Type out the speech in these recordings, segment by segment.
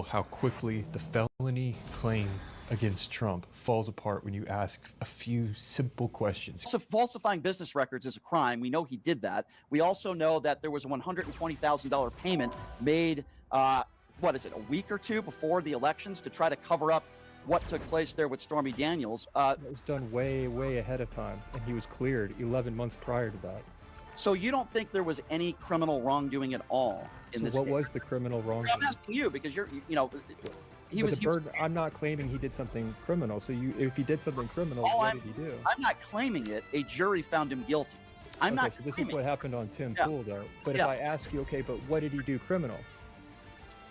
how quickly the felony claim against Trump falls apart when you ask a few simple questions. So falsifying business records is a crime. We know he did that. We also know that there was a $120,000 payment made, what is it, a week or two before the elections to try to cover up what took place there with Stormy Daniels. It was done way, way ahead of time, and he was cleared 11 months prior to that. So you don't think there was any criminal wrongdoing at all in this case? What was the criminal wrongdoing? I'm asking you because I'm not claiming he did something criminal. So if he did something criminal, what did he do? I'm not claiming it. A jury found him guilty. So this is what happened on Tim Pool, though. But if I ask you, okay, but what did he do criminal?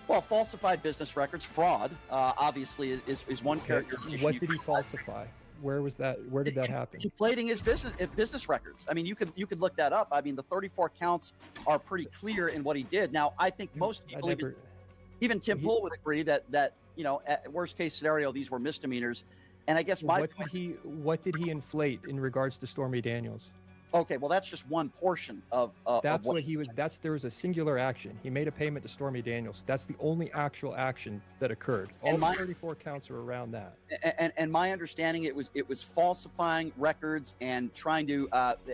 Well, falsified business records, fraud, obviously is one characterization. What did he falsify? Where was that? Where did that happen? Inflating his business records. I mean, you could look that up. I mean, the 34 counts are pretty clear in what he did. Now, I think most people, even Tim Pool, would agree that at worst case scenario, these were misdemeanors. And I guess what did he inflate in regards to Stormy Daniels? Okay, well, that's just one portion of that's what he was. There was a singular action. He made a payment to Stormy Daniels. That's the only actual action that occurred. All 34 counts are around that. And my understanding, it was falsifying records and trying to,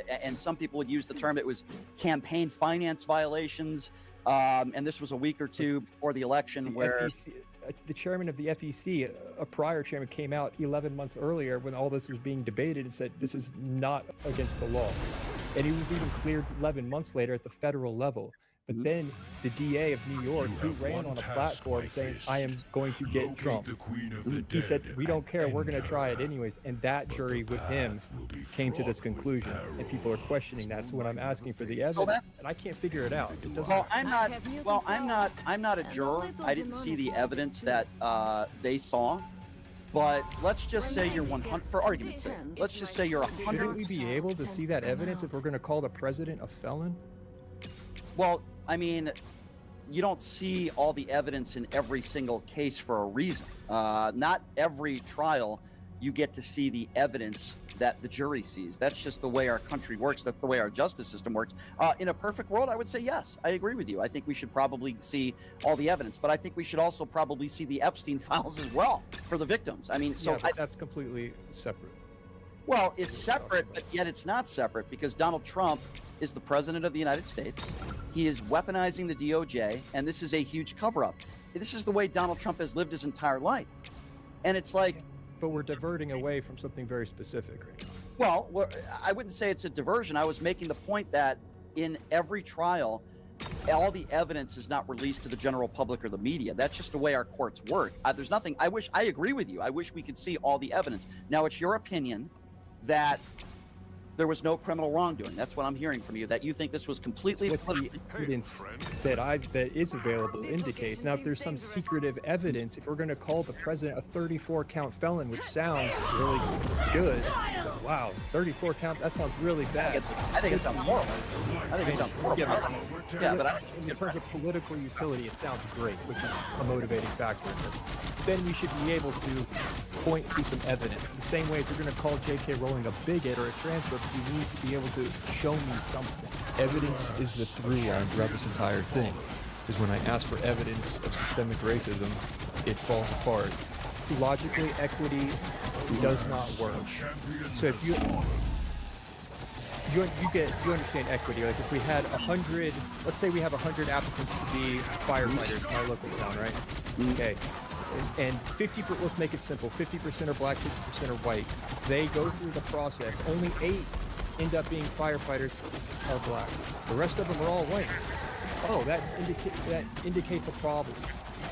and some people would use the term, it was campaign finance violations. And this was a week or two before the election where the chairman of the FEC, a prior chairman, came out 11 months earlier when all this was being debated and said this is not against the law. And he was even cleared 11 months later at the federal level. But then the DA of New York, he ran on a platform saying, I am going to get Trump. He said, we don't care, we're going to try it anyways. And that jury with him came to this conclusion. And people are questioning that. So when I'm asking for the evidence, and I can't figure it out. I'm not a juror. I didn't see the evidence that they saw. But let's just say you're 100, for argument's sake, let's just say you're 100. Shouldn't we be able to see that evidence if we're going to call the president a felon? Well, I mean, you don't see all the evidence in every single case for a reason. Not every trial you get to see the evidence that the jury sees. That's just the way our country works. That's the way our justice system works. In a perfect world, I would say yes. I agree with you. I think we should probably see all the evidence, but I think we should also probably see the Epstein files as well for the victims. I mean, so that's completely separate. Well, it's separate, but yet it's not separate because Donald Trump is the president of the United States. He is weaponizing the DOJ, and this is a huge cover-up. This is the way Donald Trump has lived his entire life. And it's like... But we're diverting away from something very specific. Well, I wouldn't say it's a diversion. I was making the point that in every trial, all the evidence is not released to the general public or the media. That's just the way our courts work. There's nothing... I agree with you. I wish we could see all the evidence. Now, it's your opinion that there was no criminal wrongdoing. That's what I'm hearing from you, that you think this was completely... What the evidence that is available indicates. Now, if there's some secretive evidence, if we're going to call the president a 34-count felon, which sounds really good, wow, it's 34 count, that sounds really bad. I think it sounds horrible. I think it sounds horrible. Yeah, but in terms of political utility, it sounds great, which is a motivating factor. Then we should be able to point to some evidence. The same way, if you're going to call J.K. Rowling a bigot or a transphobe, you need to be able to show me something. Evidence is the through line throughout this entire thing. Because when I ask for evidence of systemic racism, it falls apart. Logically, equity does not work. So if you understand equity, like if we had 100, let's say we have 100 applicants to be firefighters in our local town, right? Okay. And 50%, let's make it simple, 50% are black, 50% are white. They go through the process. Only 8 end up being firefighters are black. The rest of them are all white. Oh, that indicates a problem.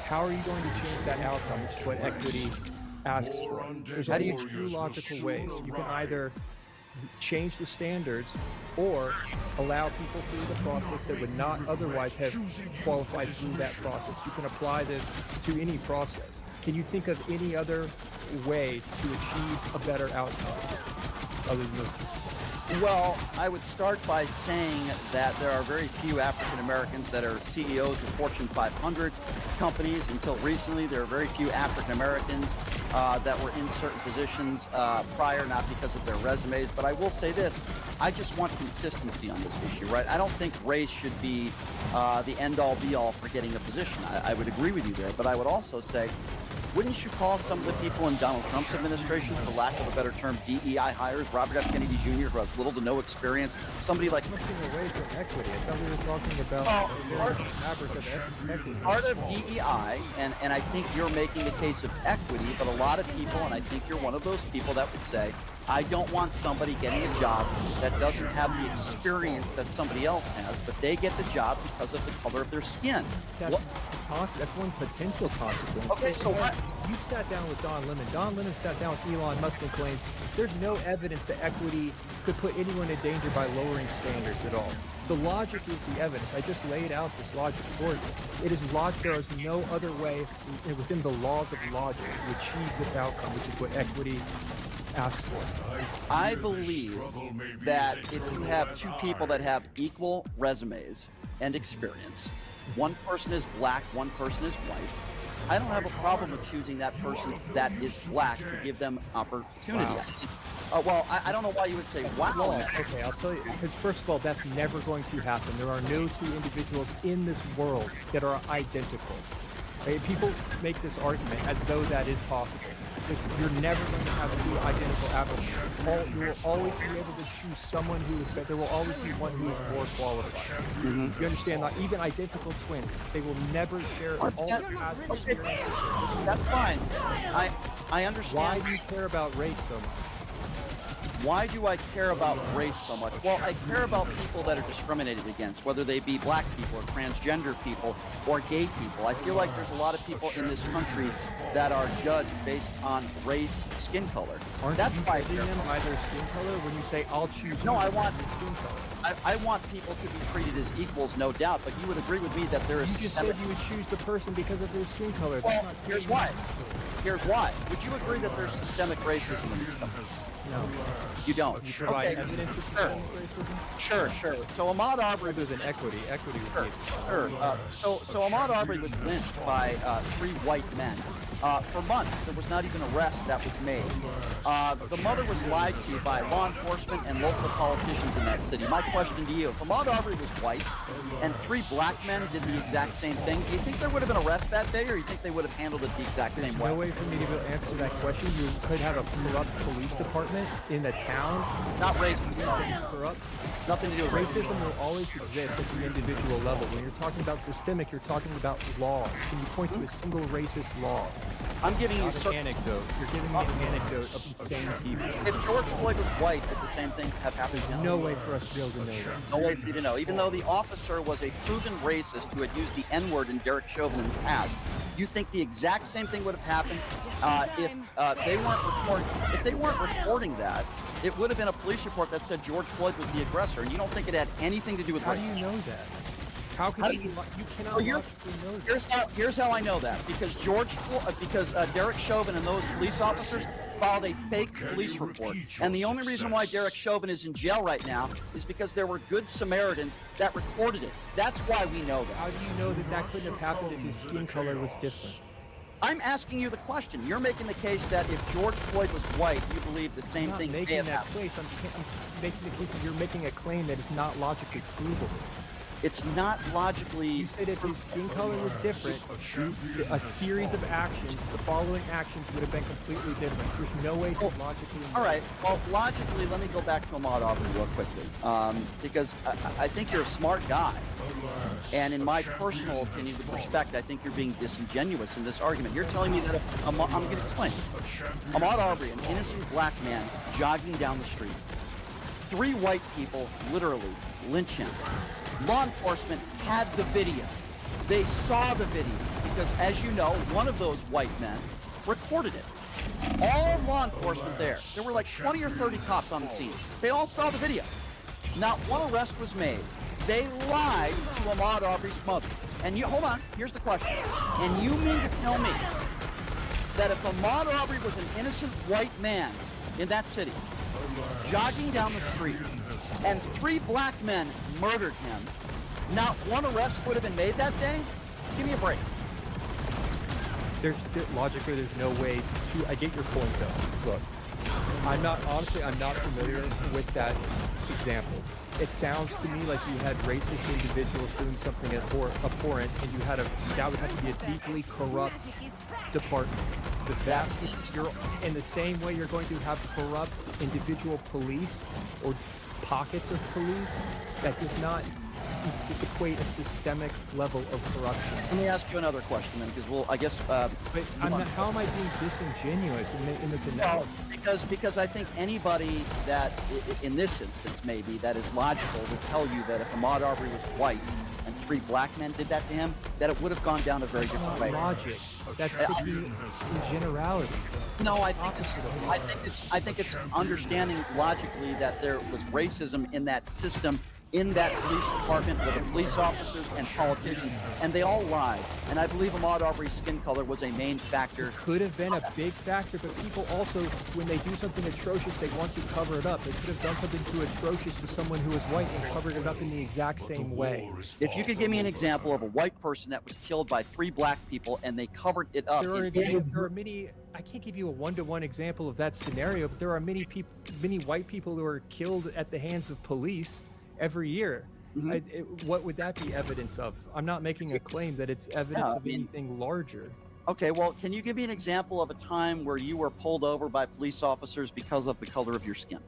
How are you going to change that outcome, which is what equity asks for? There's only 2 logical ways. You can either change the standards or allow people through the process that would not otherwise have qualified through that process. You can apply this to any process. Can you think of any other way to achieve a better outcome other than this? Well, I would start by saying that there are very few African Americans that are CEOs of Fortune 500 companies. Until recently, there are very few African Americans that were in certain positions prior, not because of their resumes. But I will say this, I just want consistency on this issue, right? I don't think race should be the end-all be-all for getting a position. I would agree with you there, but I would also say, wouldn't you call some of the people in Donald Trump's administration, for lack of a better term, DEI hires, Robert F. Kennedy Jr., who has little to no experience, somebody like... Looking away from equity. I thought we were talking about the fabric of equity. Part of DEI, and I think you're making the case of equity, but a lot of people, and I think you're one of those people that would say, I don't want somebody getting a job that doesn't have the experience that somebody else has, but they get the job because of the color of their skin. That's one potential consequence. Okay, so what? You sat down with Don Lemon. Don Lemon sat down with Elon Musk and claimed there's no evidence that equity could put anyone in danger by lowering standards at all. The logic is the evidence. I just laid out this logic for you. It is logic. There is no other way within the laws of logic to achieve this outcome, which is what equity asks for. I believe that if you have two people that have equal resumes and experience, one person is black, one person is white, I don't have a problem with choosing that person that is black to give them opportunity. Wow. Well, I don't know why you would say wow. Well, okay, I'll tell you. Because first of all, that's never going to happen. There are no two individuals in this world that are identical. Okay, people make this argument as though that is possible. You're never going to have two identical apples. You will always be able to choose someone who is better. There will always be one who is more qualified. You understand that? Even identical twins, they will never share all the past experiences. That's fine. I understand. Why do you care about race so much? Why do I care about race so much? Well, I care about people that are discriminated against, whether they be black people or transgender people or gay people. I feel like there's a lot of people in this country that are judged based on race, skin color. That's why I care them by their skin color when you say, I'll choose. No, I want skin color. I want people to be treated as equals, no doubt, but you would agree with me that there is... You just said you would choose the person because of their skin color. Well, here's why. Here's why. Would you agree that there's systemic racism in this country? No. You don't. You provide evidence of systemic racism? Sure. So Ahmaud Arbery was an equity would be Sure. So Ahmaud Arbery was lynched by 3 white men. For months, there was not even an arrest that was made. The mother was lied to by law enforcement and local politicians in that city. My question to you, if Ahmaud Arbery was white and 3 black men did the exact same thing, do you think there would have been an arrest that day, or you think they would have handled it the exact same way? No way for me to answer that question. You could have a corrupt police department in a town. Not racist. Corrupt. Nothing to do with racism will always exist at the individual level. When you're talking about systemic, you're talking about law. Can you point to a single racist law? I'm giving you an anecdote. You're giving me an anecdote of insane people. If George Floyd was white, did the same thing have happened? There's no way for us to be able to know that. No way for you to know. Even though the officer was a proven racist who had used the N-word in Derek Chauvin in the past, you think the exact same thing would have happened if they weren't reporting that? It would have been a police report that said George Floyd was the aggressor, and you don't think it had anything to do with race. race. How do you know that? How can you cannot logically know that? Here's how I know that. Because Derek Chauvin and those police officers filed a fake police report. And the only reason why Derek Chauvin is in jail right now is because there were good Samaritans that recorded it. That's why we know that. How do you know that that couldn't have happened if his skin color was different? I'm asking you the question. You're making the case that if George Floyd was white, you believe the same thing may have happened. I'm making the case that you're making a claim that is not logically provable. It's not logically... You said if his skin color was different, a series of actions, the following actions would have been completely different. There's no way to logically... All right. Well, logically, let me go back to Ahmaud Arbery real quickly. Because I think you're a smart guy. And in my personal opinion, with respect, I think you're being disingenuous in this argument. You're telling me that I'm going to explain. Ahmaud Arbery, an innocent black man, jogging down the street. 3 white people literally lynch him. Law enforcement had the video. They saw the video because, as you know, one of those white men recorded it. All law enforcement there were like 20 or 30 cops on the scene. They all saw the video. Not one arrest was made. They lied to Ahmaud Arbery's mother. And hold on, here's the question. And you mean to tell me that if Ahmaud Arbery was an innocent white man in that city, jogging down the street, and 3 black men murdered him, not one arrest would have been made that day? Give me a break. Logically, there's no way to. I get your point, though. Look, I'm not familiar with that example. It sounds to me like you had racist individuals doing something abhorrent, and that would have to be a deeply corrupt department. You're in the same way you're going to have corrupt individual police or pockets of police. That does not equate a systemic level of corruption. Let me ask you another question then, because I guess. But how am I being disingenuous in this analogy? Because I think anybody that, in this instance maybe, that is logical would tell you that if Ahmaud Arbery was white and 3 black men did that to him, that it would have gone down a very different way. Logic. That's in generalities. No, I think it's understanding logically that there was racism in that system, in that police department with the police officers and politicians, and they all lied. And I believe Ahmaud Arbery's skin color was a main factor. Could have been a big factor, but people also, when they do something atrocious, they want to cover it up. They could have done something too atrocious to someone who was white and covered it up in the exact same way. If you could give me an example of a white person that was killed by 3 black people and they covered it up. There are many. I can't give you a one-to-one example of that scenario, but there are many white people who are killed at the hands of police every year. Mm-hmm. What would that be evidence of? I'm not making a claim that it's evidence of anything larger. Okay, well, can you give me an example of a time where you were pulled over by police officers because of the color of your skin?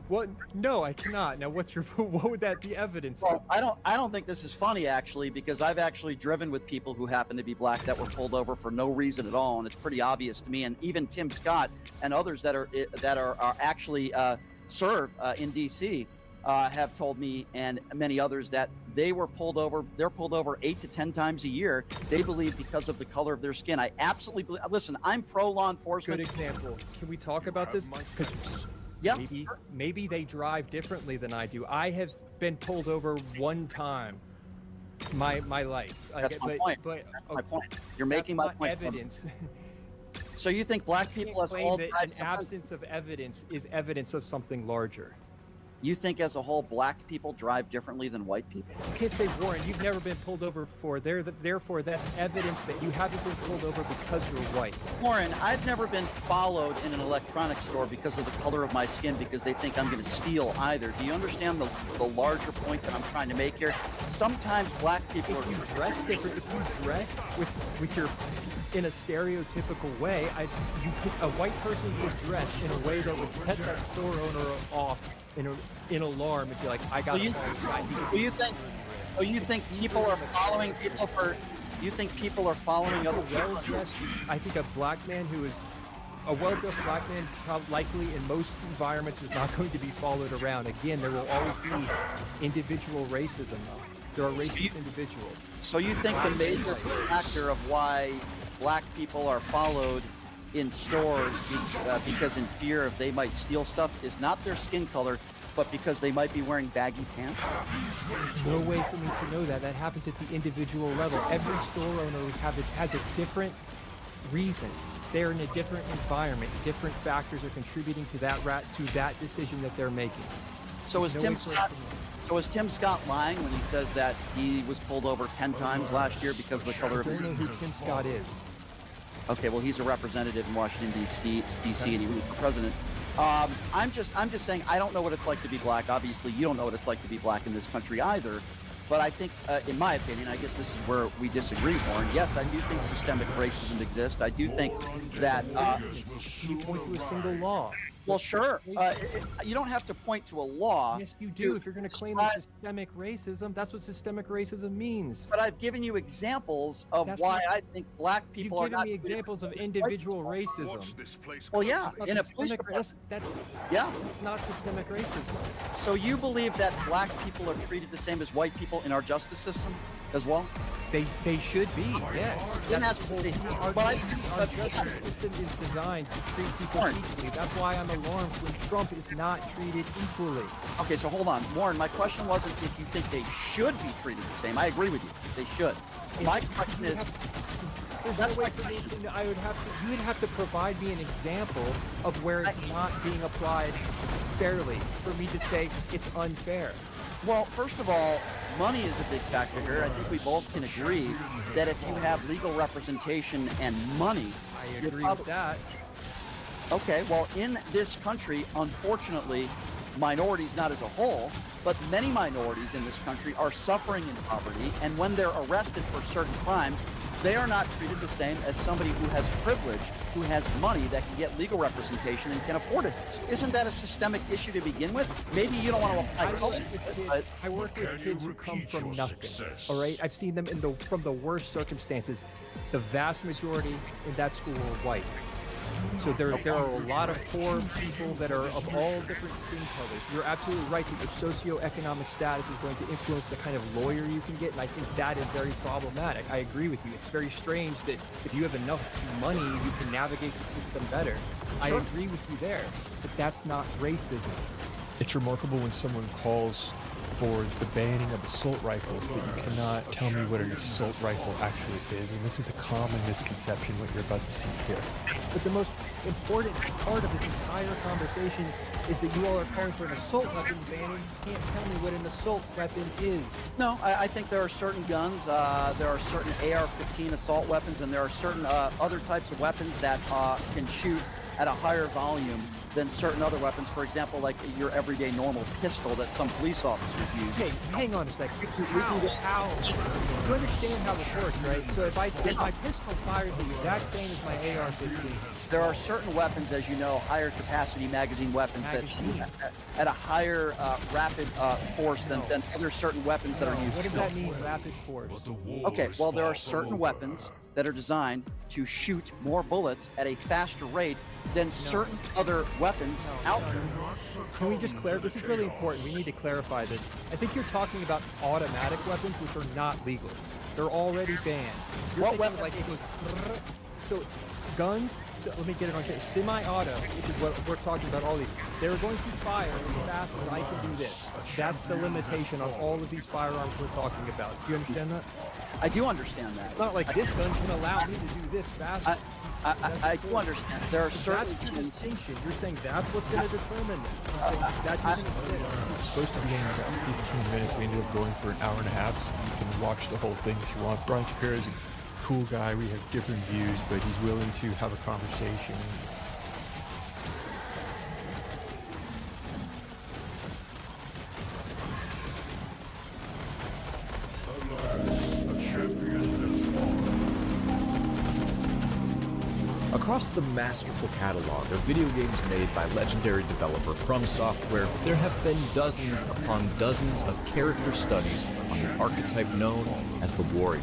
What? No, I cannot. Now, what would that be evidence of? Well, I don't think this is funny actually, because I've actually driven with people who happen to be black that were pulled over for no reason at all, and it's pretty obvious to me. And even Tim Scott and others that are actually serve in D.C. Have told me, and many others, that they were pulled over. They're pulled over 8 to 10 times a year. They believe because of the color of their skin. I absolutely believe. Listen, I'm pro law enforcement. Good example. Can we talk about this? Because yeah, maybe they drive differently than I do. I have been pulled over one time, my life. That's my point. That's my point. You're making my point. Evidence. So you think black people as a whole drive? An absence of evidence is evidence of something larger. You think as a whole black people drive differently than white people? You can't say, Warren, you've never been pulled over before. Therefore, that's evidence that you haven't been pulled over because you're white. Warren, I've never been followed in an electronics store because of the color of my skin, because they think I'm going to steal either. Do you understand the larger point that I'm trying to make here? Sometimes black people If you dress different, if you dress with your in a stereotypical way, a white person would dress in a way that would set that store owner off in alarm and be like, I got to call this guy. You think people are following people for? You think people are following other people? I think a black man who is a well-dressed black man, likely in most environments, is not going to be followed around. Again, there will always be individual racism. There are racist individuals. So you think the major factor of why black people are followed in stores because in fear of they might steal stuff is not their skin color, but because they might be wearing baggy pants? There's no way for me to know that. That happens at the individual level. Every store owner has a different reason. They're in a different environment. Different factors are contributing to that decision that they're making. So is Tim Scott lying when he says that he was pulled over 10 times last year because of the color of his skin? I don't know who Tim Scott is. Okay, well, he's a representative in Washington, D.C., and he ran for president. I'm just saying I don't know what it's like to be black. Obviously, you don't know what it's like to be black in this country either. But I think, in my opinion, I guess this is where we disagree, Warren. Yes, I do think systemic racism exists. I do think that... you point to a single law. Well, sure. You don't have to point to a law. Yes, you do. If you're going to claim systemic racism, that's what systemic racism means. But I've given you examples of why I think black people are not... You've given me examples of individual racism. Well, yeah. In a police that's not systemic racism. So you believe that black people are treated the same as white people in our justice system as well? They should be, yes. Our justice system is designed to treat people equally. That's why I'm alarmed when Trump is not treated equally. Okay, so hold on. Warren, my question wasn't if you think they should be treated the same. I agree with you. They should. My question is, there's no way for me to, I would have to, you would have to provide me an example of where it's not being applied fairly for me to say it's unfair. Well, first of all, money is a big factor here. I think we both can agree that if you have legal representation and money, I you're agree with that. Okay, well, in this country, unfortunately, minorities, not as a whole, but many minorities in this country are suffering in poverty, and when they're arrested for certain crimes, they are not treated the same as somebody who has privilege, who has money that can get legal representation and can afford it. Isn't that a systemic issue to begin with? Maybe you don't want to apply culture, but I work with kids who come from nothing. All right, I've seen them from the worst circumstances. The vast majority in that school are white. So there are a lot of poor people that are of all different skin colors. You're absolutely right that your socioeconomic status is going to influence the kind of lawyer you can get, and I think that is very problematic. I agree with you. It's very strange that if you have enough money, you can navigate the system better. I agree with you there, but that's not racism. It's remarkable when someone calls for the banning of assault rifles, but you cannot tell me what an assault rifle actually is, and this is a common misconception what you're about to see here. But the most important part of this entire conversation is that you all are calling for an assault weapon banning. You can't tell me what an assault weapon is. no, I think there are certain guns, there are certain AR-15 assault weapons, and there are certain other types of weapons that can shoot at a higher volume than certain other weapons. For example, like your everyday normal pistol that some police officers use. Okay, hang on a second. How? You understand how this works, right? So if my pistol fires the exact same as my AR-15, There are certain weapons, as you know, higher capacity magazine weapons that shoot at a higher rapid force than other certain weapons that are used. what does that mean, rapid force? Okay, well, there are certain weapons that are designed to shoot more bullets at a faster rate than certain other weapons out there. Can we just clarify? This is really important. We need to clarify this. I think you're talking about automatic weapons, which are not legal. They're already banned. You're What thinking weapon- like it goes, so guns, so let me get it on clear. Semi-auto, which is what we're talking about, all these. They're going to fire as fast as I can do this. That's the limitation on all of these firearms we're talking about. Do you understand that? I do understand that. It's not like this gun can allow me to do this faster. I do understand. There are certain That's the guns. distinction. You're saying that's what's going to determine this. I'm saying that doesn't exist. It's supposed to be in about 15 minutes. We ended up going for an hour and a half, so you can watch the whole thing if you want. Brian Shapiro is a cool guy. We have different views, but he's willing to have a conversation. Across the masterful catalog of video games made by legendary developer From Software, there have been dozens upon dozens of character studies on the archetype known as the warrior.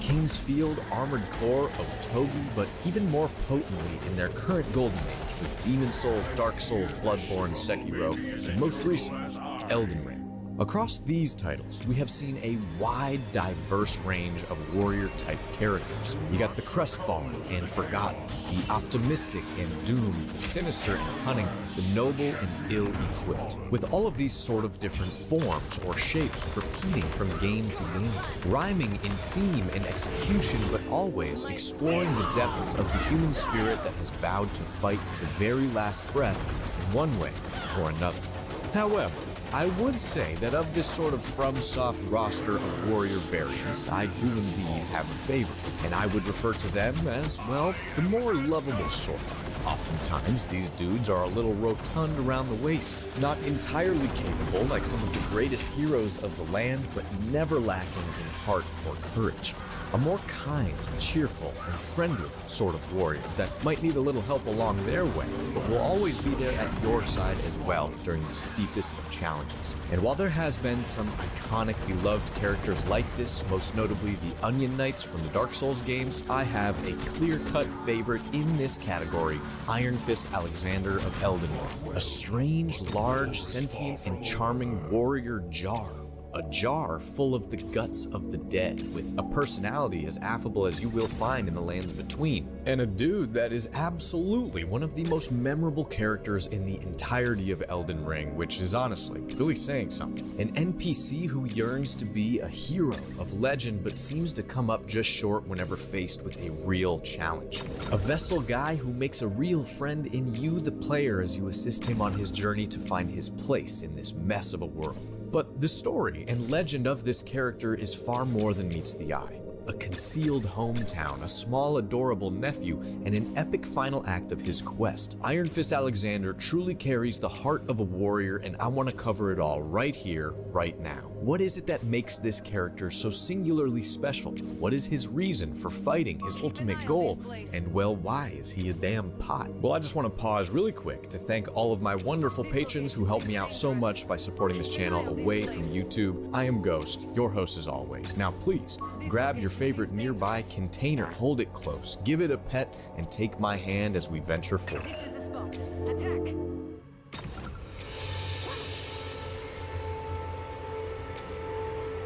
King's Field, Armored Core, Otogi, but even more potently in their current golden age with Demon Souls, Dark Souls, Bloodborne, Sekiro, and most recently, Elden Ring. Across these titles, we have seen a wide, diverse range of warrior-type characters. You got the crestfallen and forgotten, the optimistic and doomed, the sinister and cunning, the noble and ill-equipped. With all of these sort of different forms or shapes repeating from game to game, rhyming in theme and execution, but always exploring the depths of the human spirit that has vowed to fight to the very last breath in one way or another. However, I would say that of this sort of FromSoft roster of warrior variants, I do indeed have a favorite, and I would refer to them as, well, the more lovable sort. Oftentimes, these dudes are a little rotund around the waist, not entirely capable like some of the greatest heroes of the land, but never lacking in heart or courage. A more kind, cheerful, and friendly sort of warrior that might need a little help along their way, but will always be there at your side as well during the steepest of challenges. And while there has been some iconic, beloved characters like this, most notably the Onion Knights from the Dark Souls games, I have a clear-cut favorite in this category, Iron Fist Alexander of Elden Ring. A strange, large, sentient, and charming warrior jar. a jar full of the guts of the dead, with a personality as affable as you will find in the lands between, and a dude that is absolutely one of the most memorable characters in the entirety of Elden Ring, which is honestly really saying something. An NPC who yearns to be a hero of legend but seems to come up just short whenever faced with a real challenge. A vessel guy who makes a real friend in you, the player, as you assist him on his journey to find his place in this mess of a world. But the story and legend of this character is far more than meets the eye. A concealed hometown, a small adorable nephew, and an epic final act of his quest. Iron Fist Alexander truly carries the heart of a warrior, and I want to cover it all right here, right now. What is it that makes this character so singularly special? What is his reason for fighting, his ultimate goal? And well, why is he a damn pot? Well, I just want to pause really quick to thank all of my wonderful patrons who help me out so much by supporting this channel away from YouTube. I am Ghost, your host as always. Now please, grab your favorite nearby container, hold it close, give it a pet, and take my hand as we venture forth. This is the spot. Attack!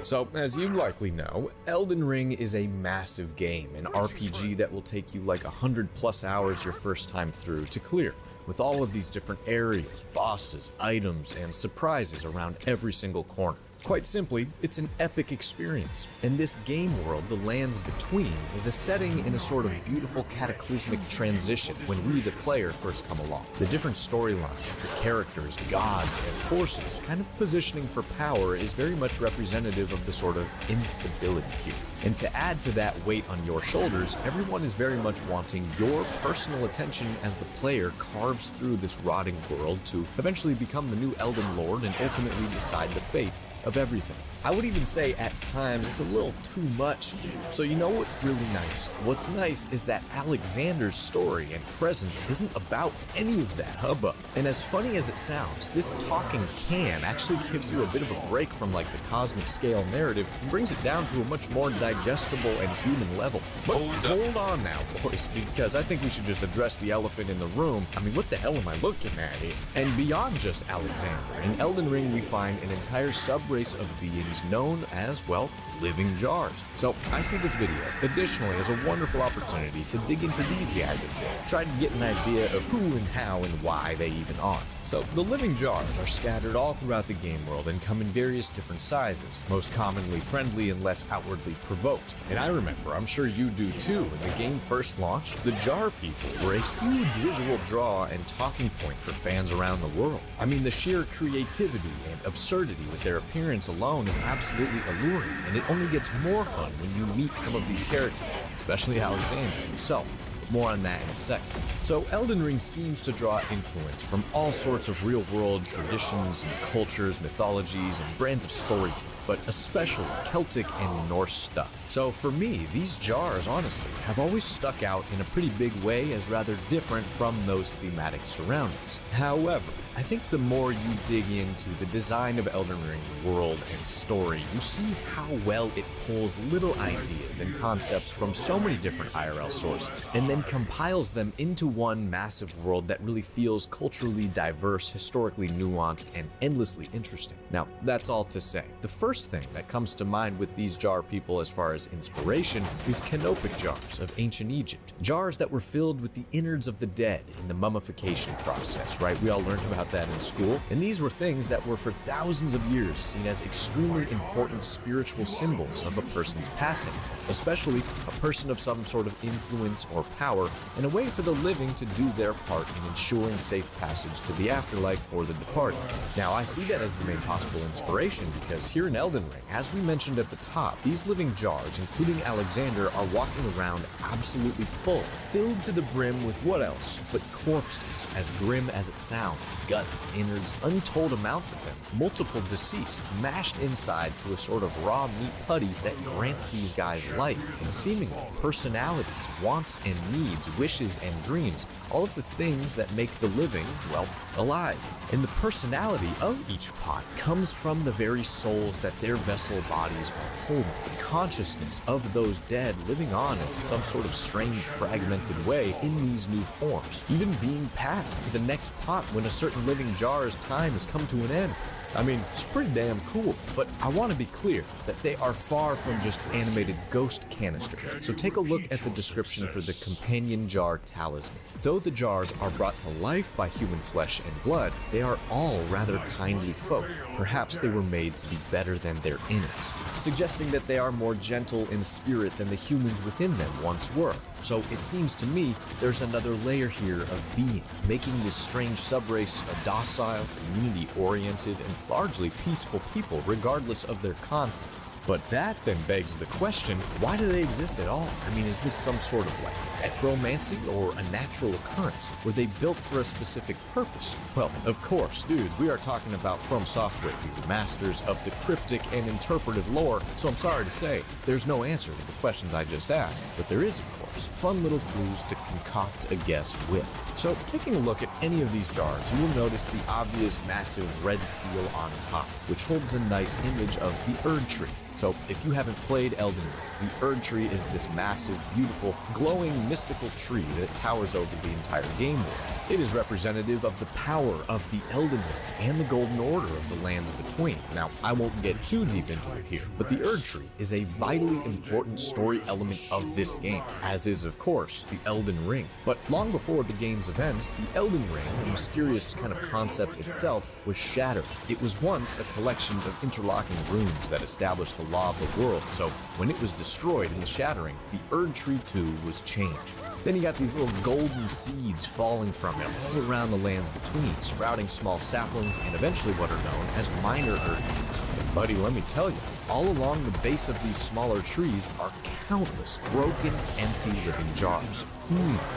So, as you likely know, Elden Ring is a massive game, an RPG that will take you like 100+ hours your first time through to clear, with all of these different areas, bosses, items, and surprises around every single corner. Quite simply, it's an epic experience, and this game world, the lands between, is a setting in a sort of beautiful cataclysmic transition when we, the player, first come along. The different storylines, the characters, gods, and forces kind of positioning for power is very much representative of the sort of instability here. And to add to that weight on your shoulders, everyone is very much wanting your personal attention as the player carves through this rotting world to eventually become the new Elden Lord and ultimately decide the fate of everything. I would even say at times it's a little too much. So you know what's really nice? What's nice is that Alexander's story and presence isn't about any of that hubbub. And as funny as it sounds, this talking can actually gives you a bit of a break from like the cosmic scale narrative and brings it down to a much more digestible and human level. But hold on now, boys, because I think we should just address the elephant in the room. I mean, what the hell am I looking at here? And beyond just Alexander, in Elden Ring we find an entire subrace of beings known as, well, living jars. So I see this video additionally as a wonderful opportunity to dig into these guys a bit, try to get an idea of who and how and why they even are. So the living jars are scattered all throughout the game world and come in various different sizes, most commonly friendly and less outwardly provoked. And I remember, I'm sure you do too, when the game first launched, the jar people were a huge visual draw and talking point for fans around the world. I mean, the sheer creativity and absurdity with their appearance alone is absolutely alluring, and it only gets more fun when you meet some of these characters, especially Alexander himself. More on that in a second. So Elden Ring seems to draw influence from all sorts of real-world traditions and cultures, mythologies, and brands of storytelling, but especially Celtic and Norse stuff. So for me, these jars, honestly, have always stuck out in a pretty big way as rather different from those thematic surroundings. However, I think the more you dig into the design of Elden Ring's world and story, you see how well it pulls little ideas and concepts from so many different IRL sources, and then compiles them into one massive world that really feels culturally diverse, historically nuanced, and endlessly interesting. Now, that's all to say. The first thing that comes to mind with these jar people as far as inspiration is canopic jars of ancient Egypt. Jars that were filled with the innards of the dead in the mummification process, right? We all learned about that in school. And these were things that were for thousands of years seen as extremely important spiritual symbols of a person's passing, especially a person of some sort of influence or power, and a way for the living to do their part in ensuring safe passage to the afterlife for the departed. Now, I see that as the main possible inspiration because here in Elden Ring, as we mentioned at the top, these living jars, including Alexander, are walking around absolutely full, filled to the brim with what else but corpses, as grim as it sounds. Guts, innards, untold amounts of them, multiple deceased, mashed inside to a sort of raw meat putty that grants these guys life and seemingly personalities, wants and needs, wishes and dreams, all of the things that make the living, well, alive. And the personality of each pot comes from the very souls that their vessel bodies are holding, the consciousness of those dead living on in some sort of strange fragmented way in these new forms, even being passed to the next pot when a certain living jar's time has come to an end. I mean, it's pretty damn cool, but I want to be clear that they are far from just animated ghost canister. So take a look at the description for the companion jar talisman. Though the jars are brought to life by human flesh and blood, they are all rather kindly folk. Perhaps they were made to be better than their innards, suggesting that they are more gentle in spirit than the humans within them once were. So it seems to me there's another layer here of being, making this strange subrace a docile, community-oriented, and largely peaceful people regardless of their contents. But that then begs the question, why do they exist at all? I mean, is this some sort of like necromancy or a natural occurrence? Were they built for a specific purpose? Well, of course, dude, we are talking about From Software, the masters of the cryptic and interpretive lore, so I'm sorry to say, there's no answer to the questions I just asked, but there is, of course, fun little clues to concoct a guess with. So, taking a look at any of these jars, you will notice the obvious massive red seal on top, which holds a nice image of the Erd Tree. So, if you haven't played Elden Ring, the Erd Tree is this massive, beautiful, glowing, mystical tree that towers over the entire game world. It is representative of the power of the Elden Ring and the Golden Order of the lands between. Now, I won't get too deep into it here, but the Erd Tree is a vitally important story element of this game, as is, of course, the Elden Ring. But long before the game's events, the Elden Ring, the mysterious kind of concept itself, was shattered. It was once a collection of interlocking runes that established the law of the world, so when it was destroyed in the shattering, the Erd Tree too was changed. Then you got these little golden seeds falling from it all around the lands between, sprouting small saplings and eventually what are known as minor Erd trees. And buddy, let me tell you, all along the base of these smaller trees are countless broken, empty living jars.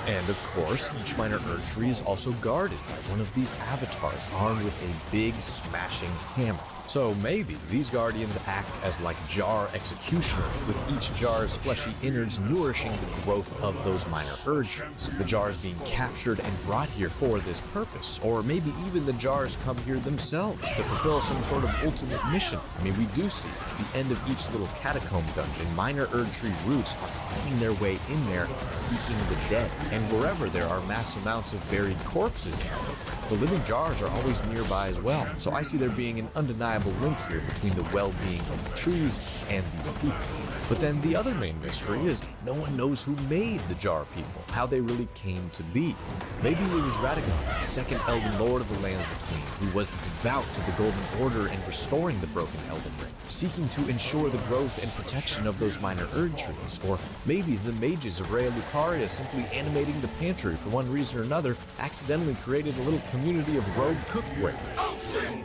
And of course, each minor Erd tree is also guarded by one of these avatars armed with a big smashing hammer. So maybe these guardians act as like jar executioners, with each jar's fleshy innards nourishing the growth of those minor Erd trees. The jars being captured and brought here for this purpose, or maybe even the jars come here themselves to fulfill some sort of ultimate mission. I mean, we do see at the end of each little catacomb dungeon, minor Erd tree roots are finding their way in there, seeking the dead. And wherever there are mass amounts of buried corpses in them, the living jars are always nearby as well. So I see there being an undeniable link here between the well-being of the trees and these people. But then the other main mystery is no one knows who made the Jar people, how they really came to be. Maybe it was Radagon, the second Elden Lord of the Lands Between, who was devout to the Golden Order and restoring the broken Elden Ring, seeking to ensure the growth and protection of those minor Erd trees. Or maybe the mages of Raya Lucaria, simply animating the pantry for one reason or another, accidentally created a little community of rogue cookware.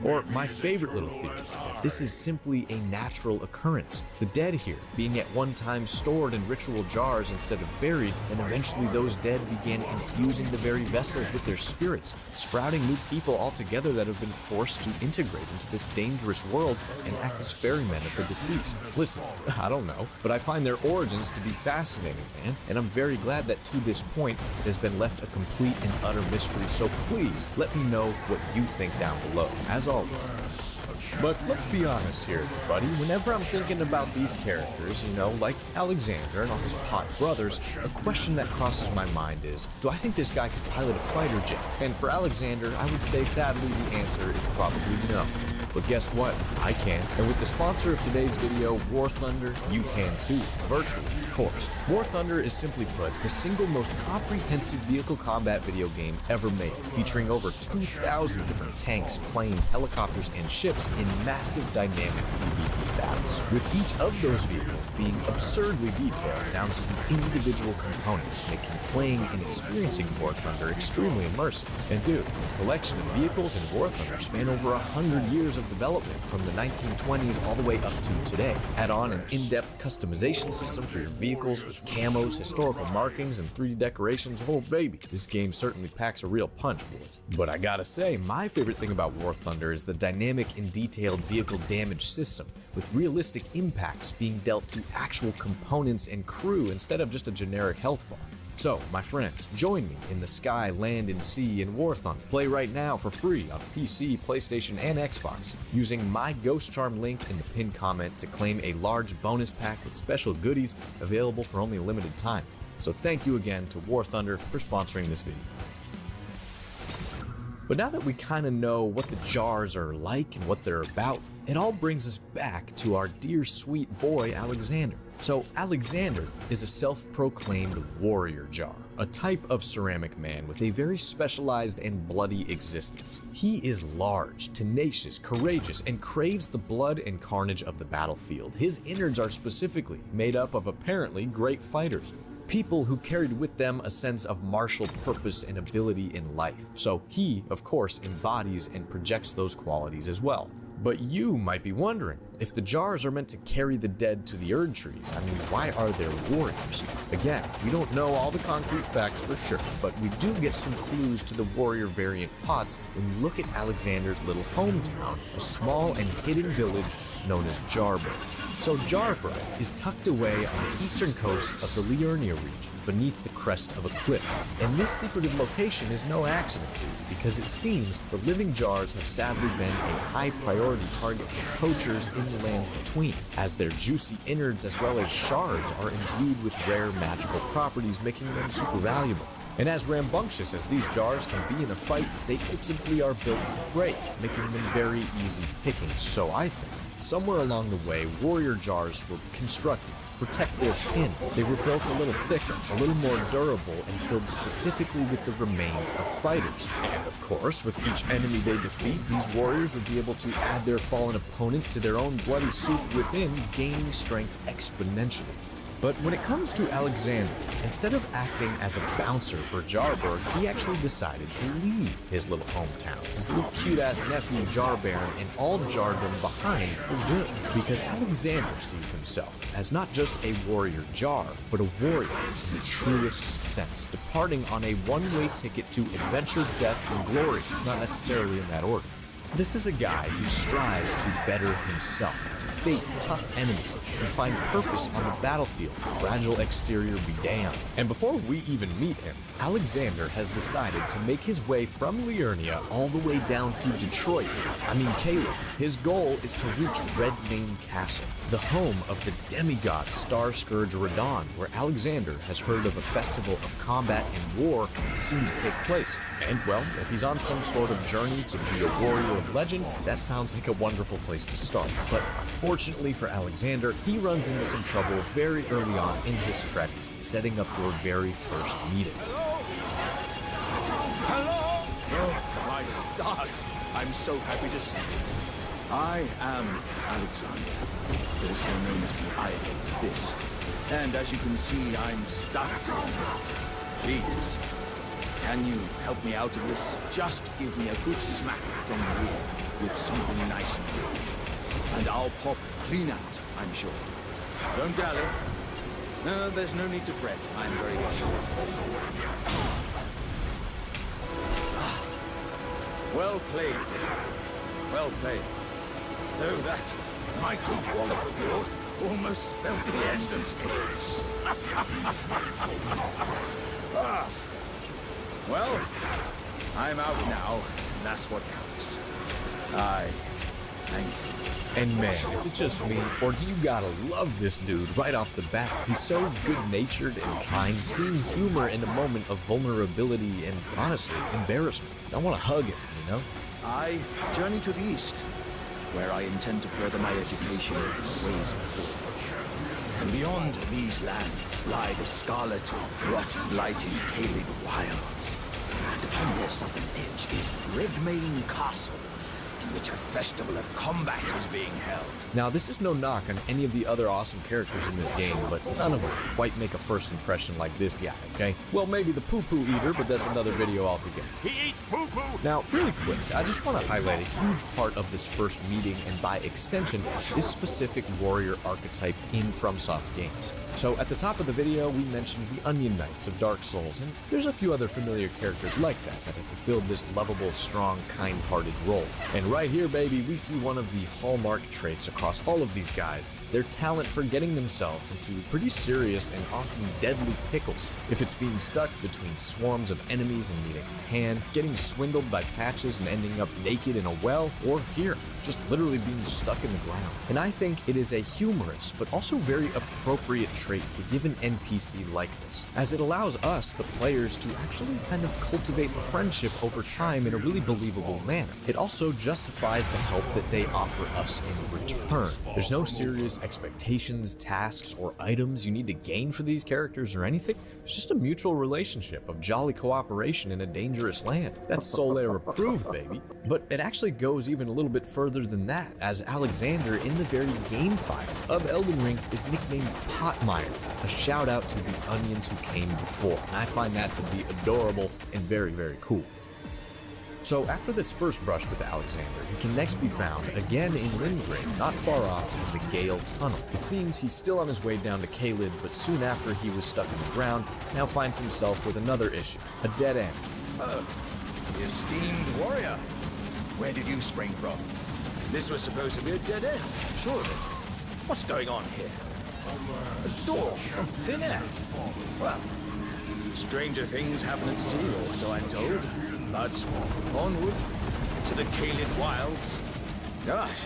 Or my favorite little theory, that this is simply a natural occurrence. The dead here being at one time stored in ritual jars instead of buried, and eventually those dead began infusing the very vessels with their spirits, sprouting new people altogether that have been forced to integrate into this dangerous world and act as ferrymen of the deceased. Listen, I don't know, but I find their origins to be fascinating, man, and I'm very glad that to this point it has been left a complete and utter mystery, so please let me know what you think down below, as always. But let's be honest here, everybody. Whenever I'm thinking about these characters, like Alexander and all his pot brothers, a question that crosses my mind is, do I think this guy could pilot a fighter jet? And for Alexander, I would say sadly the answer is probably no. But guess what? I can. And with the sponsor of today's video, War Thunder, you can too. Virtually, of course. War Thunder is, simply put, the single most comprehensive vehicle combat video game ever made, featuring over 2,000 different tanks, planes, helicopters, and ships in massive dynamic PvP battles, with each of those vehicles being absurdly detailed down to the individual components, making playing and experiencing War Thunder extremely immersive. And dude, the collection of vehicles in War Thunder span over 100 years of development, from the 1920s all the way up to today. Add on an in-depth customization system for your vehicles with camos, historical markings, and 3D decorations. Oh baby, this game certainly packs a real punch, boys. But I gotta say, my favorite thing about War Thunder is the dynamic and detailed vehicle damage system, with realistic impacts being dealt to actual components and crew instead of just a generic health bar. So, my friends, join me in the sky, land, and sea in War Thunder. Play right now for free on PC, PlayStation, and Xbox, using my Ghost Charm link in the pinned comment to claim a large bonus pack with special goodies available for only a limited time. So thank you again to War Thunder for sponsoring this video. But now that we kind of know what the jars are like and what they're about, it all brings us back to our dear sweet boy Alexander. So Alexander is a self-proclaimed warrior jar, a type of ceramic man with a very specialized and bloody existence. He is large, tenacious, courageous, and craves the blood and carnage of the battlefield. His innards are specifically made up of apparently great fighters, people who carried with them a sense of martial purpose and ability in life. So he, of course, embodies and projects those qualities as well. But you might be wondering, if the jars are meant to carry the dead to the Erd trees, I mean, why are there warriors? Again, we don't know all the concrete facts for sure, but we do get some clues to the warrior variant pots when you look at Alexander's little hometown, a small and hidden village known as Jarborough. So Jarborough is tucked away on the eastern coast of the Liurnia region, beneath the crest of a cliff. And this secretive location is no accident, because it seems the living jars have sadly been a high priority target for poachers in the lands between, as their juicy innards as well as shards are imbued with rare magical properties, making them super valuable. And as rambunctious as these jars can be in a fight, they ultimately are built to break, making them very easy pickings. So I think somewhere along the way, warrior jars were constructed to protect their kin. They were built a little thicker, a little more durable, and filled specifically with the remains of fighters. And of course, with each enemy they defeat, these warriors would be able to add their fallen opponent to their own bloody soup within, gaining strength exponentially. But when it comes to Alexander, instead of acting as a bouncer for Jarborough, he actually decided to leave his little hometown, his little cute-ass nephew Jarbaron, and all Jardom behind for good. Because Alexander sees himself as not just a warrior jar, but a warrior in the truest sense, departing on a one-way ticket to adventure, death, and glory, not necessarily in that order. This is a guy who strives to better himself, to face tough enemies, and find purpose on the battlefield, fragile exterior be damned. And before we even meet him, Alexander has decided to make his way from Liurnia all the way down to Detroit. I mean Caleb. His goal is to reach Redmane Castle, the home of the demigod Star Scourge Radon, where Alexander has heard of a festival of combat and war that's soon to take place. And well, if he's on some sort of journey to be a warrior of legend, that sounds like a wonderful place to start. But unfortunately for Alexander, he runs into some trouble very early on in his trek, setting up your very first meeting. Hello! Oh, my stars! I'm so happy to see you. I am Alexander, also known as the Iron Fist. And as you can see, I'm stuck. Please, can you help me out of this? Just give me a good smack from the rear with something nice and big. And I'll pop clean out, I'm sure. Don't dally. No, there's no need to fret. I'm very sure. Well played. Well played. Though that mighty wallop of yours almost spelled the end of space. Well, I'm out now, and that's what counts. Thank you. And man, is it just me, or do you gotta love this dude right off the bat? He's so good-natured and kind, seeing humor in a moment of vulnerability and, honestly, embarrassment. I want to hug him, you know? I journey to the east, where I intend to further my education in the ways of the Forge. And beyond these lands lie the scarlet, frost-blighting Caelid wilds. And upon their southern edge is Redmane Castle, in which a festival of combat is being held. Now, this is no knock on any of the other awesome characters in this game, but none of them quite make a first impression like this guy, okay? Well, maybe the poo-poo eater, but that's another video altogether. He eats poo-poo! Now, really quick, I just want to highlight a huge part of this first meeting, and by extension, this specific warrior archetype in FromSoft games. So at the top of the video, we mentioned the Onion Knights of Dark Souls, and there's a few other familiar characters like that have fulfilled this lovable, strong, kind-hearted role. And right right here, baby, we see one of the hallmark traits across all of these guys, their talent for getting themselves into pretty serious and often deadly pickles. If it's being stuck between swarms of enemies and needing a hand, getting swindled by patches and ending up naked in a well, or here, just literally being stuck in the ground. And I think it is a humorous, but also very appropriate trait to give an NPC like this, as it allows us, the players, to actually kind of cultivate a friendship over time in a really believable manner. It also justifies the help that they offer us in return. There's no serious expectations, tasks, or items you need to gain for these characters or anything. It's just a mutual relationship of jolly cooperation in a dangerous land. That's Solaire approved, baby. But it actually goes even a little bit further than that, as Alexander in the very game files of Elden Ring is nicknamed Potmire, a shout out to the onions who came before. And I find that to be adorable and very, very cool. So after this first brush with Alexander, he can next be found again in Limgrave, not far off in the Gale Tunnel. It seems he's still on his way down to Caelid, but soon after he was stuck in the ground, now finds himself with another issue, a dead end. Oh, the esteemed warrior. Where did you spring from? This was supposed to be a dead end, surely. What's going on here? A door from thin air. Well, stranger things happen at sea, or so I'm told. But onward to the Caelid wilds. Gosh,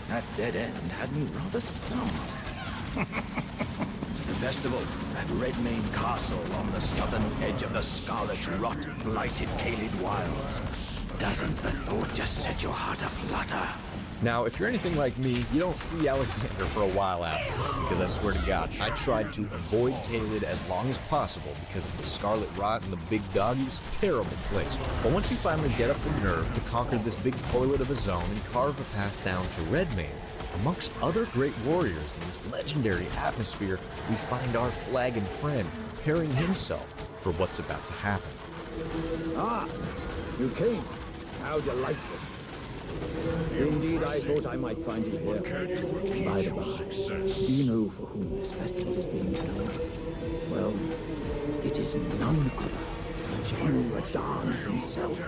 that dead end had me rather stumped. To the festival at Redmane Castle on the southern edge of the scarlet rot blighted Caelid wilds. Doesn't the thought just set your heart aflutter? Now, if you're anything like me, you don't see Alexander for a while after this, because I swear to God, I tried to avoid Caelid as long as possible because of the scarlet rot and the big doggies. Terrible place. But once you finally get up the nerve to conquer this big toilet of a zone and carve a path down to Redmane, amongst other great warriors in this legendary atmosphere, we find our flagon friend preparing himself for what's about to happen. Ah, you came. How delightful. Indeed, I thought I might find you here. By the by, do you know for whom this festival is being held? Well, it is none other than General Radahn himself.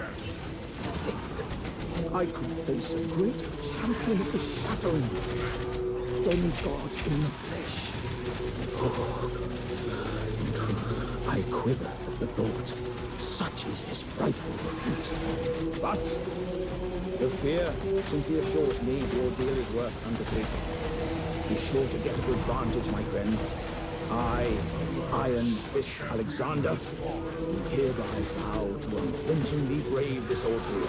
Think, I could face a great champion of the Shattering, demigod in the flesh. Oh, in truth, I quiver at the thought. Such is his frightful repute. But the fear simply assures me the ordeal is worth undertaking. Be sure to get a good vantage, my friend. I, Iron Fist Alexander, do hereby vow to unflinchingly brave this ordeal.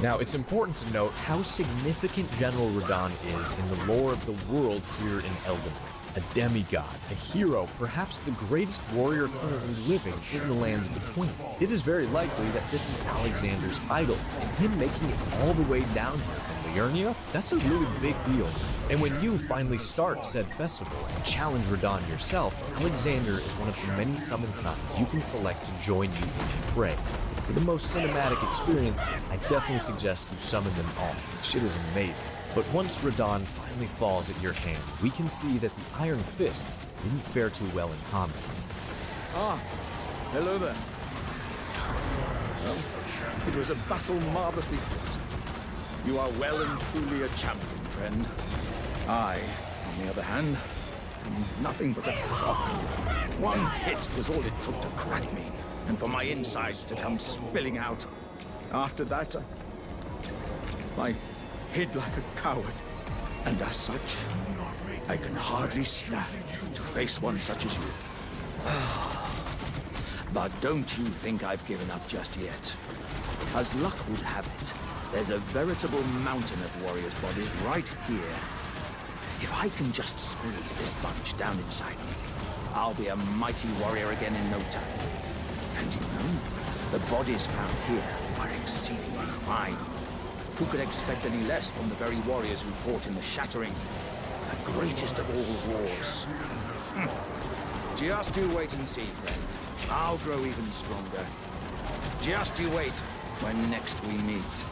Now, it's important to note how significant General Radahn is in the lore of the world here in Elden Ring. A demigod, a hero, perhaps the greatest warrior currently living in the lands between. It is very likely that this is Alexander's idol, and him making it all the way down here from Liurnia, that's a really big deal. And when you finally start said festival and challenge Radahn yourself, Alexander is one of the many summon signs you can select to join you in the fray. For the most cinematic experience, I definitely suggest you summon them all. Shit is amazing. But once Radahn finally falls at your hand, we can see that the Iron Fist didn't fare too well in combat. Ah, hello there. Well, it was a battle marvelously fought. You are well and truly a champion, friend. I, on the other hand, am nothing but a coffin. One hit was all it took to crack me, and for my insides to come spilling out. After that, I hid like a coward, and as such, I can hardly stand to face one such as you. But don't you think I've given up just yet. As luck would have it, there's a veritable mountain of warriors' bodies right here. If I can just squeeze this bunch down inside me, I'll be a mighty warrior again in no time. And you know, the bodies found here are exceedingly fine. Who could expect any less from the very warriors who fought in the Shattering, the greatest of all wars? Just you wait and see, friend. I'll grow even stronger. Just you wait when next we meet.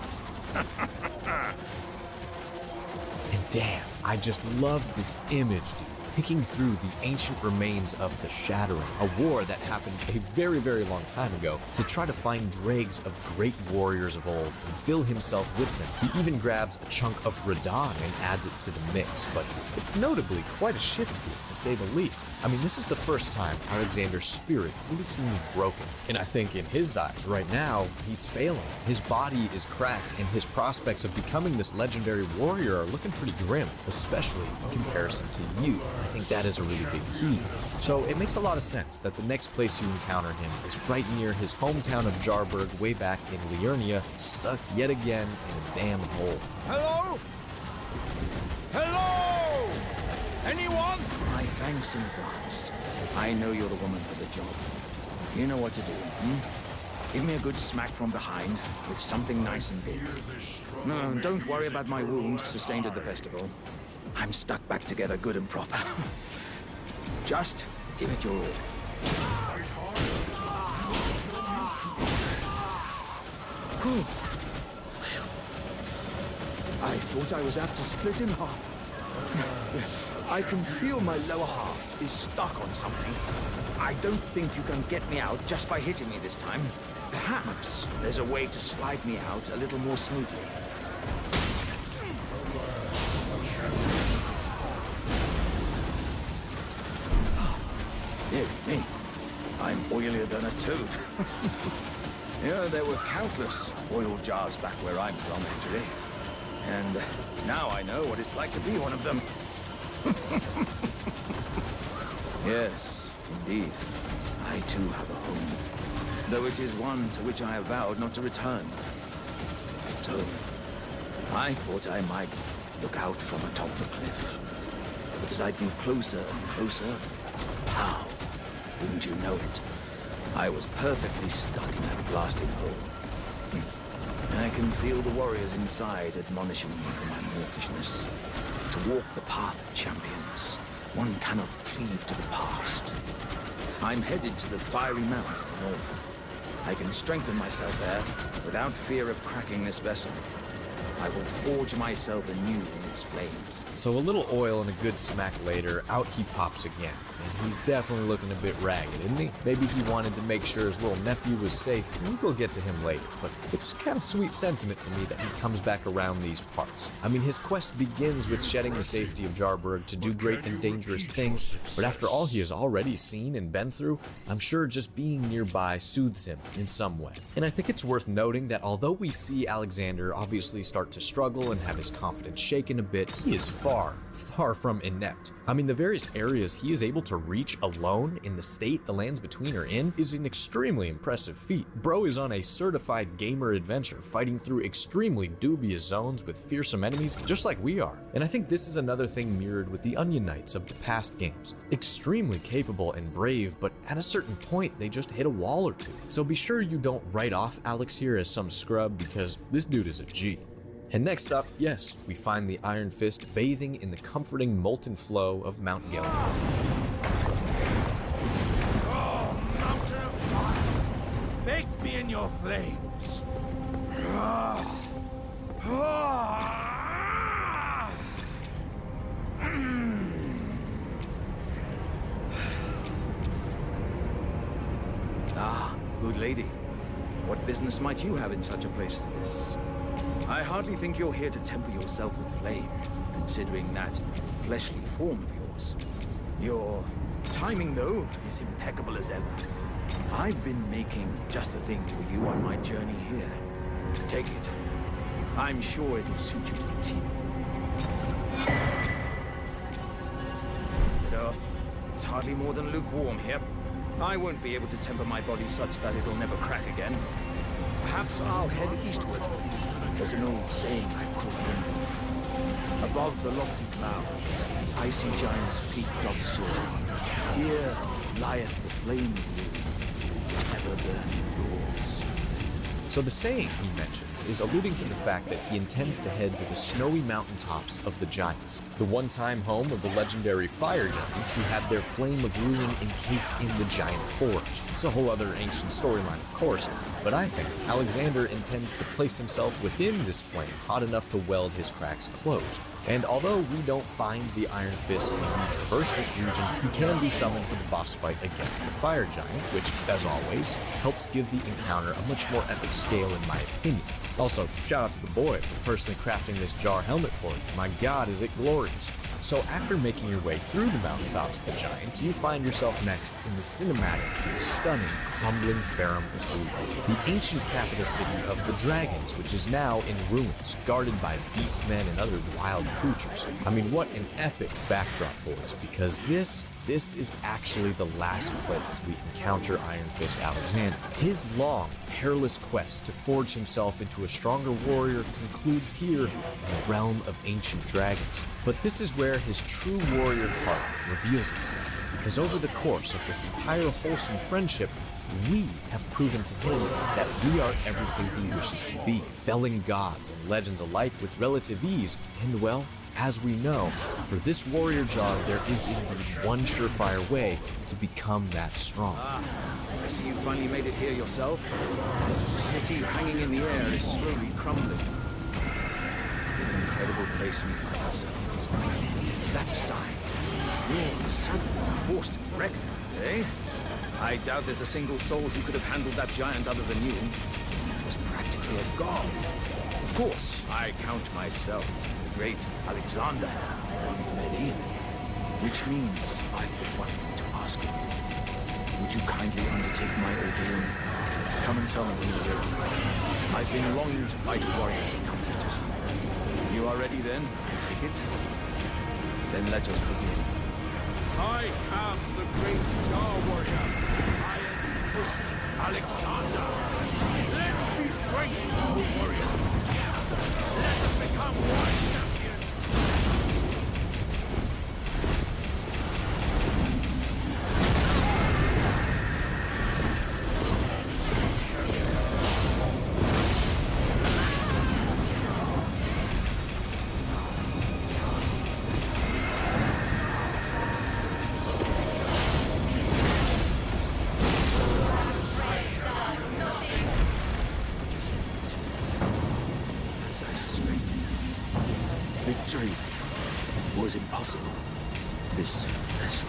And damn, I just love this image, dude. picking through the ancient remains of the Shattering, a war that happened a very, very long time ago, to try to find dregs of great warriors of old and fill himself with them. He even grabs a chunk of Radahn and adds it to the mix, but it's notably quite a shift here, to say the least. I mean, this is the first time Alexander's spirit really seems broken, and I think in his eyes right now, he's failing. His body is cracked, and his prospects of becoming this legendary warrior are looking pretty grim, especially in comparison to you. I think that is a really big key. So it makes a lot of sense that the next place you encounter him is right near his hometown of Jarburg, way back in Liurnia, stuck yet again in a damn hole. Hello? Hello? Anyone? My thanks in advance. I know you're the woman for the job. You know what to do, Give me a good smack from behind with something nice and big. No, don't worry about my wound sustained at the festival. I'm stuck back together good and proper. Just give it your all. Whew. I thought I was apt to split in half. I can feel my lower half is stuck on something. I don't think you can get me out just by hitting me this time. Perhaps there's a way to slide me out a little more smoothly. Dear me, I'm oilier than a toad. Yeah, there were countless oil jars back where I'm from, actually. And now I know what it's like to be one of them. Yes, indeed. I too have a home. Though it is one to which I have vowed not to return. So, I thought I might look out from atop the cliff. But as I drew closer and closer, pow! Wouldn't you know it? I was perfectly stuck in that blasted hole. I can feel the warriors inside admonishing me for my mawkishness. To walk the path of champions, one cannot cleave to the past. I'm headed to the Fiery Mountain north. I can strengthen myself there without fear of cracking this vessel. I will forge myself anew in its flames. So a little oil and a good smack later, out he pops again. And he's definitely looking a bit ragged, isn't he? Maybe he wanted to make sure his little nephew was safe. We'll get to him later, but it's kind of sweet sentiment to me that he comes back around these parts. I mean, his quest begins with shedding the safety of Jarburg to do great and dangerous things, but after all he has already seen and been through, I'm sure just being nearby soothes him in some way. And I think it's worth noting that although we see Alexander obviously start to struggle and have his confidence shaken a bit, he is far from inept. I mean, the various areas he is able to reach alone in the state the Lands Between are in is an extremely impressive feat. Bro is on a certified gamer adventure, fighting through extremely dubious zones with fearsome enemies, just like we are. And I think this is another thing mirrored with the Onion Knights of the past games. Extremely capable and brave, but at a certain point, they just hit a wall or two. So be sure you don't write off Alex here as some scrub, because this dude is a G. And next up, yes, we find the Iron Fist bathing in the comforting molten flow of Mount Gelmir. Oh, mountain of fire! Bake me in your flames! Ah, good lady. What business might you have in such a place as this? I hardly think you're here to temper yourself with flame, considering that fleshly form of yours. Your timing, though, is impeccable as ever. I've been making just the thing for you on my journey here. Take it. I'm sure it'll suit you to the T. But, it's hardly more than lukewarm here. I won't be able to temper my body such that it'll never crack again. Perhaps I'll head eastward. There's an old saying I've caught in. Above the lofty clouds, icy giants' peak doth soar. Here lieth the flame of you, ever burning yours. So the saying he mentions is alluding to the fact that he intends to head to the snowy mountaintops of the Giants, the one-time home of the legendary fire giants who had their flame of ruin encased in the giant forge. It's a whole other ancient storyline, of course, but I think Alexander intends to place himself within this flame hot enough to weld his cracks closed. And although we don't find the Iron Fist when we traverse this region, he can be summoned for the boss fight against the Fire Giant, which, as always, helps give the encounter a much more epic scale in my opinion. Also, shout out to the boy for personally crafting this jar helmet for you. My god, is it glorious. So after making your way through the mountaintops of the Giants, you find yourself next in the cinematic and stunning crumbling Farum Azula, the ancient capital city of the Dragons, which is now in ruins, guarded by beastmen and other wild creatures. I mean, what an epic backdrop, boys, because this is actually the last place we encounter Iron Fist Alexander. His long, perilous quest to forge himself into a stronger warrior concludes here in the realm of ancient dragons. But this is where his true warrior heart reveals itself, because over the course of this entire wholesome friendship, we have proven to him that we are everything he wishes to be, felling gods and legends alike with relative ease, and well, as we know, for this warrior job, there is indeed one surefire way to become that strong. I see you finally made it here yourself. The city hanging in the air is slowly crumbling. It's an incredible place we find ourselves. That aside, you're suddenly forced to reckon, eh? I doubt there's a single soul who could have handled that giant other than you. He was practically a god. Of course, I count myself the great Alexander of Medina. Which means I've been wanting to ask you. Would you kindly undertake my ordeal? Come and tell me when you're ready. I've been longing to fight warriors in competition. You are ready then? I take it? Then let us begin. I am the great Jar Warrior, Iron Fist Alexander. Let's be strengthened, warriors. Let us become one champion. Victory was impossible. This vessel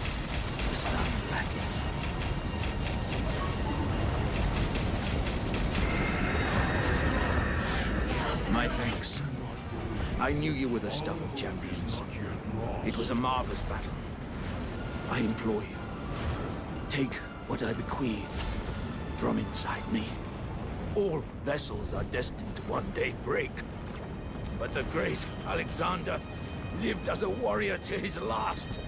was found lacking. My thanks. I knew you were the stuff of champions. It was a marvelous battle. I implore you, take what I bequeath from inside me. All vessels are destined to one day break. But the great Alexander lived as a warrior to his last.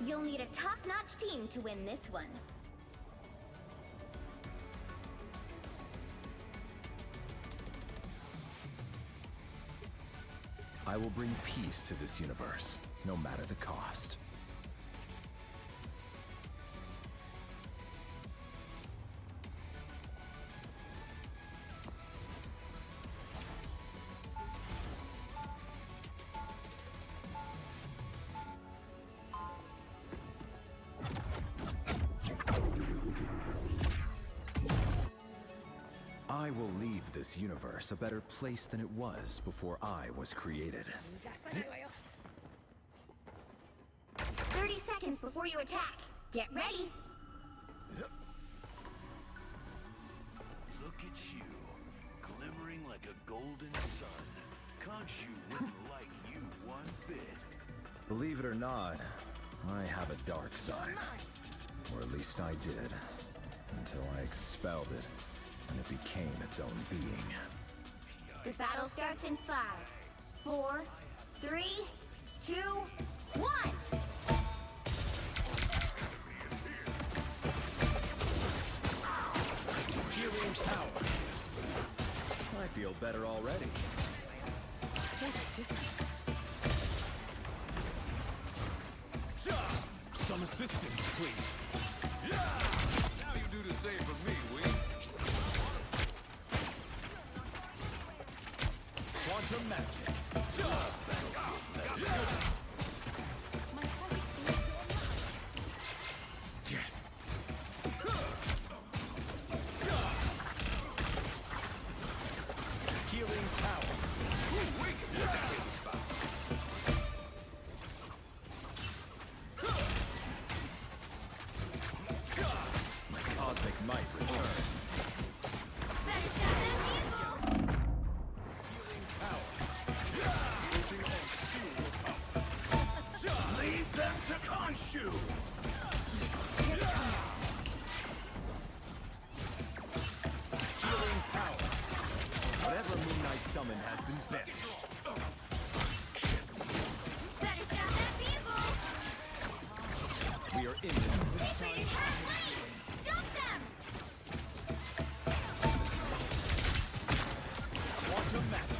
You'll need a top-notch team to win this one. I will bring peace to this universe, no matter the cost. I will leave this universe a better place than it was before I was created. 30 seconds before you attack. Get ready. Look at you, glimmering like a golden sun. Khonshu wouldn't like you one bit. Believe it or not, I have a dark side. Or at least I did. Until I expelled it, and it became its own being. The battle starts in 5, 4, 3, 2, 1. I feel better already. What a difference. Some assistance, please. Yeah! Now you do the same for me, Wee. Quantum magic. Healing power. My cosmic might returns. Better stop that vehicle! Leave them to Khonshu! Healing power. Whatever Moon Knight summoned has been banished. Better stop that vehicle! We are in this They faded halfway! Stop them! quantum magic.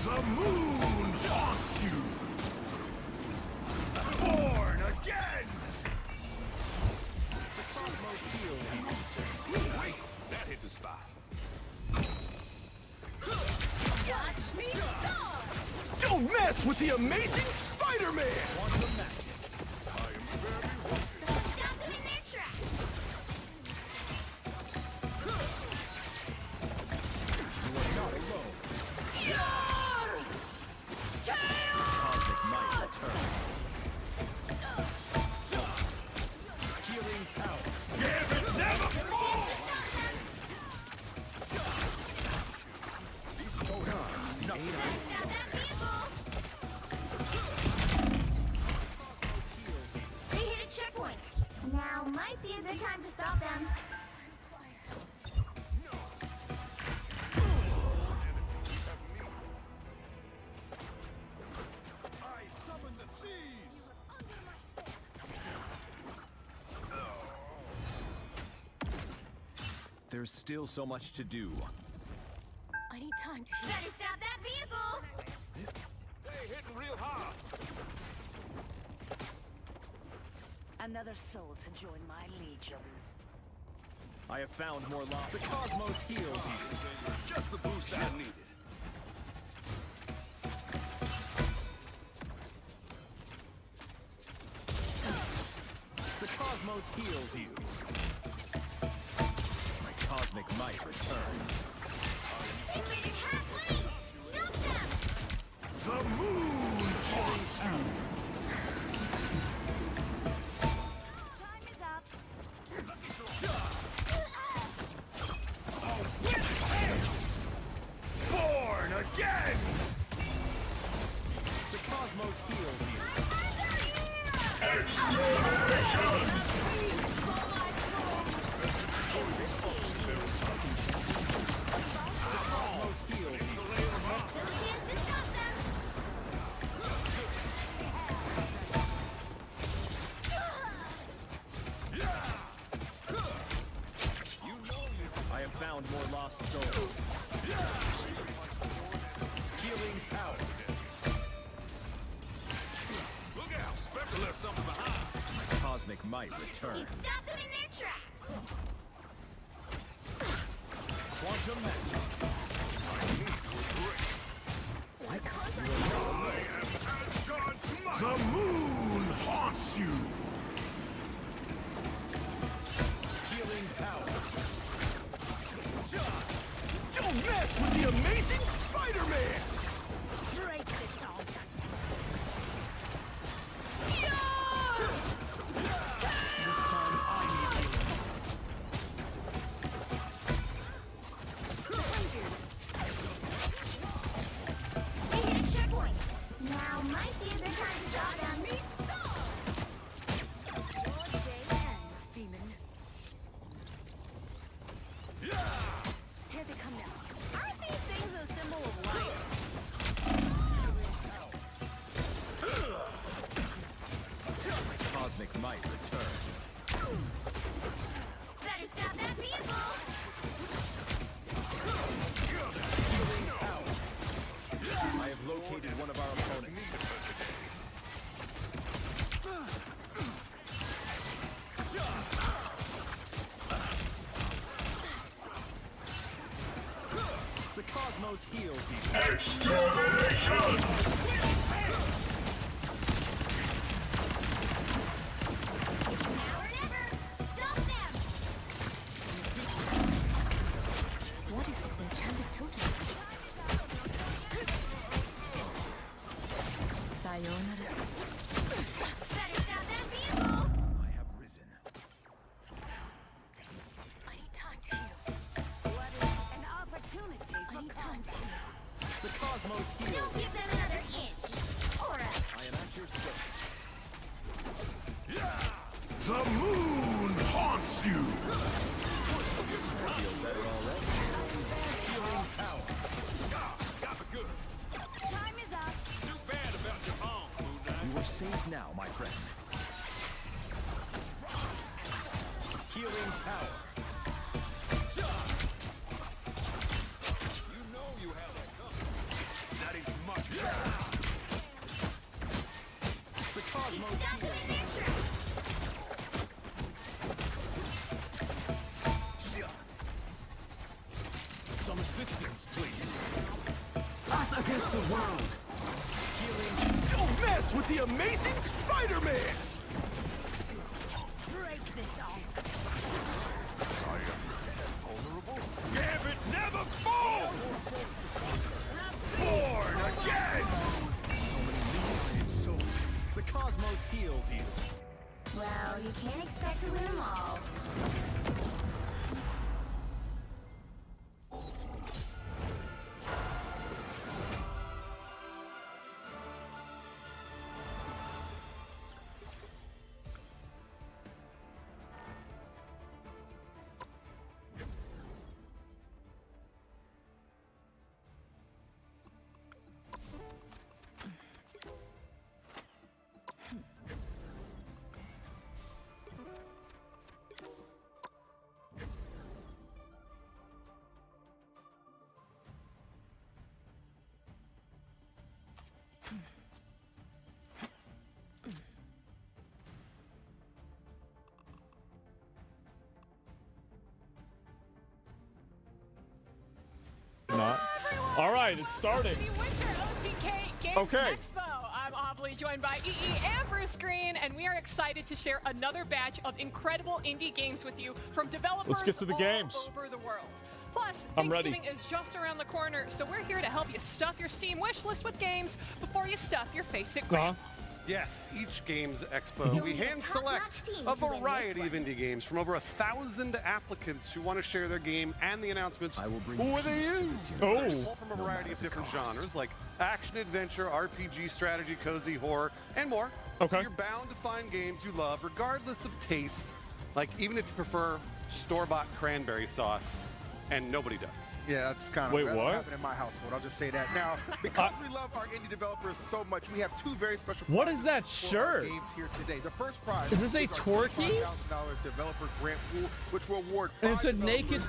The moon haunts you! Born again! Wait, that hit the spot. Watch me go! Don't mess with the amazing Spider-Man! Quantum magic. Stop them in their tracks! You are not alone. Cosmic might returns. Healing power. Give it never more! Nothing. Better stop that vehicle! They hit a checkpoint. Now might be a good time to stop them. I summon the seas! There's still so much to do. I need time to heal. Better stop that vehicle! They hitting real hard! Another soul to join my legions. I have found more life. The cosmos heals you. Just the boost I needed. The cosmos heals you. My cosmic might returns. They faded halfway! Stop them! The moon haunts you! Time is up. Born again! The cosmos heals you. Cosmos heals you. Still a chance to stop them! I have found more lost souls. Healing power. Look out! Spectre left something behind! My cosmic might We returns. stop them in their tracks! Quantum magic. The moon haunts you! Healing power. Don't mess with the amazing Spider-Man! Break this all. This time I need you. heals even. It's now or never. Stop them. What is this enchanted totem? Sayonara. Better stop that vehicle. I have risen. I need time to heal. What is an opportunity for I need time to heal. The Cosmos heals. Don't give them another inch. Or else. I am at your service. The moon haunts you. Feel better already. Healing power. Got the good. Time is up. Too bad about your arm, Moon Knight. You are safe now, my friend. Healing power. You know you have that coming. That is much better. The Cosmos Stop them in their tracks. Some assistance, please. Us against the world. Healing. Don't mess with the amazing Spider-Man! Break this off. Vulnerable? Gambit never falls! Born again! So many new and so the Cosmos heals you. Well, you can't expect to win them all. Not. All right, it's starting. Winter OTK Games Okay. Expo. I'm Obly, joined by EE and Bruce Green, and we are excited to share another batch of incredible indie games with you from developers Let's get to the all games. over the world. Plus, I'm ready. Thanksgiving is just around the corner, so we're here to help you stuff your Steam wish list with games before you stuff your face at grandma's. Yes, each Games Expo, we need a hand top-notch select team a to win this variety of one. indie games from over 1,000 applicants who want to share their game and the announcements. I will bring Who are they peace to in? this Oh. universe, All from a no variety matter of the different cost. genres like action, adventure, RPG, strategy, cozy, horror, and more. Okay. So you're bound to find games you love regardless of taste, like even if you prefer store-bought cranberry sauce, and nobody does. Yeah, that's kind of Wait, what what? happened in my household. I'll just say that. Now, because we love our indie developers so much, we have two very special What is prizes that for our shirt? games here today. The first prize Is this a our Torquay? $25,000 developer grant pool, which will award And it's a 5 naked-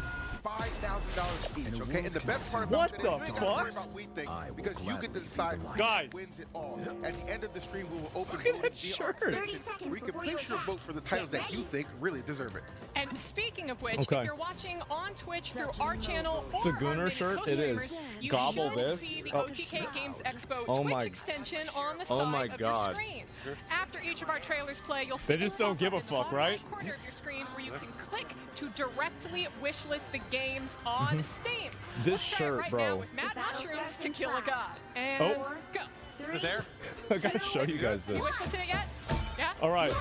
$5,000 each. And Okay, and the best part about What today, the you ain't gotta worry fuck? about what we think I will because you get to gladly decide see the who Guys. wins it all. At the end of the stream, we will open Look at voting that via shirt. our 30 station, seconds where you can before you place your attack. vote for the titles Get that you ready. think really deserve it. And speaking of which, Okay. if you're watching on Twitch through our channel It's a or our Gooner many shirt? It co-streamers, is. you Gobble should this. see the Oh. OTK Games Expo Oh Twitch my- extension on the Oh side my of God. your screen. After each of our trailers play, you'll see They just a don't give a pop-up in the fuck, top right? left corner of your screen where you can click to directly wishlist the games on Steam. This Let's try it shirt, right bro. now with Mad Mushrooms to Kill a God. And Oh. go. Is it there? I gotta show you guys this. You wishlisted it yet? Yeah? All right.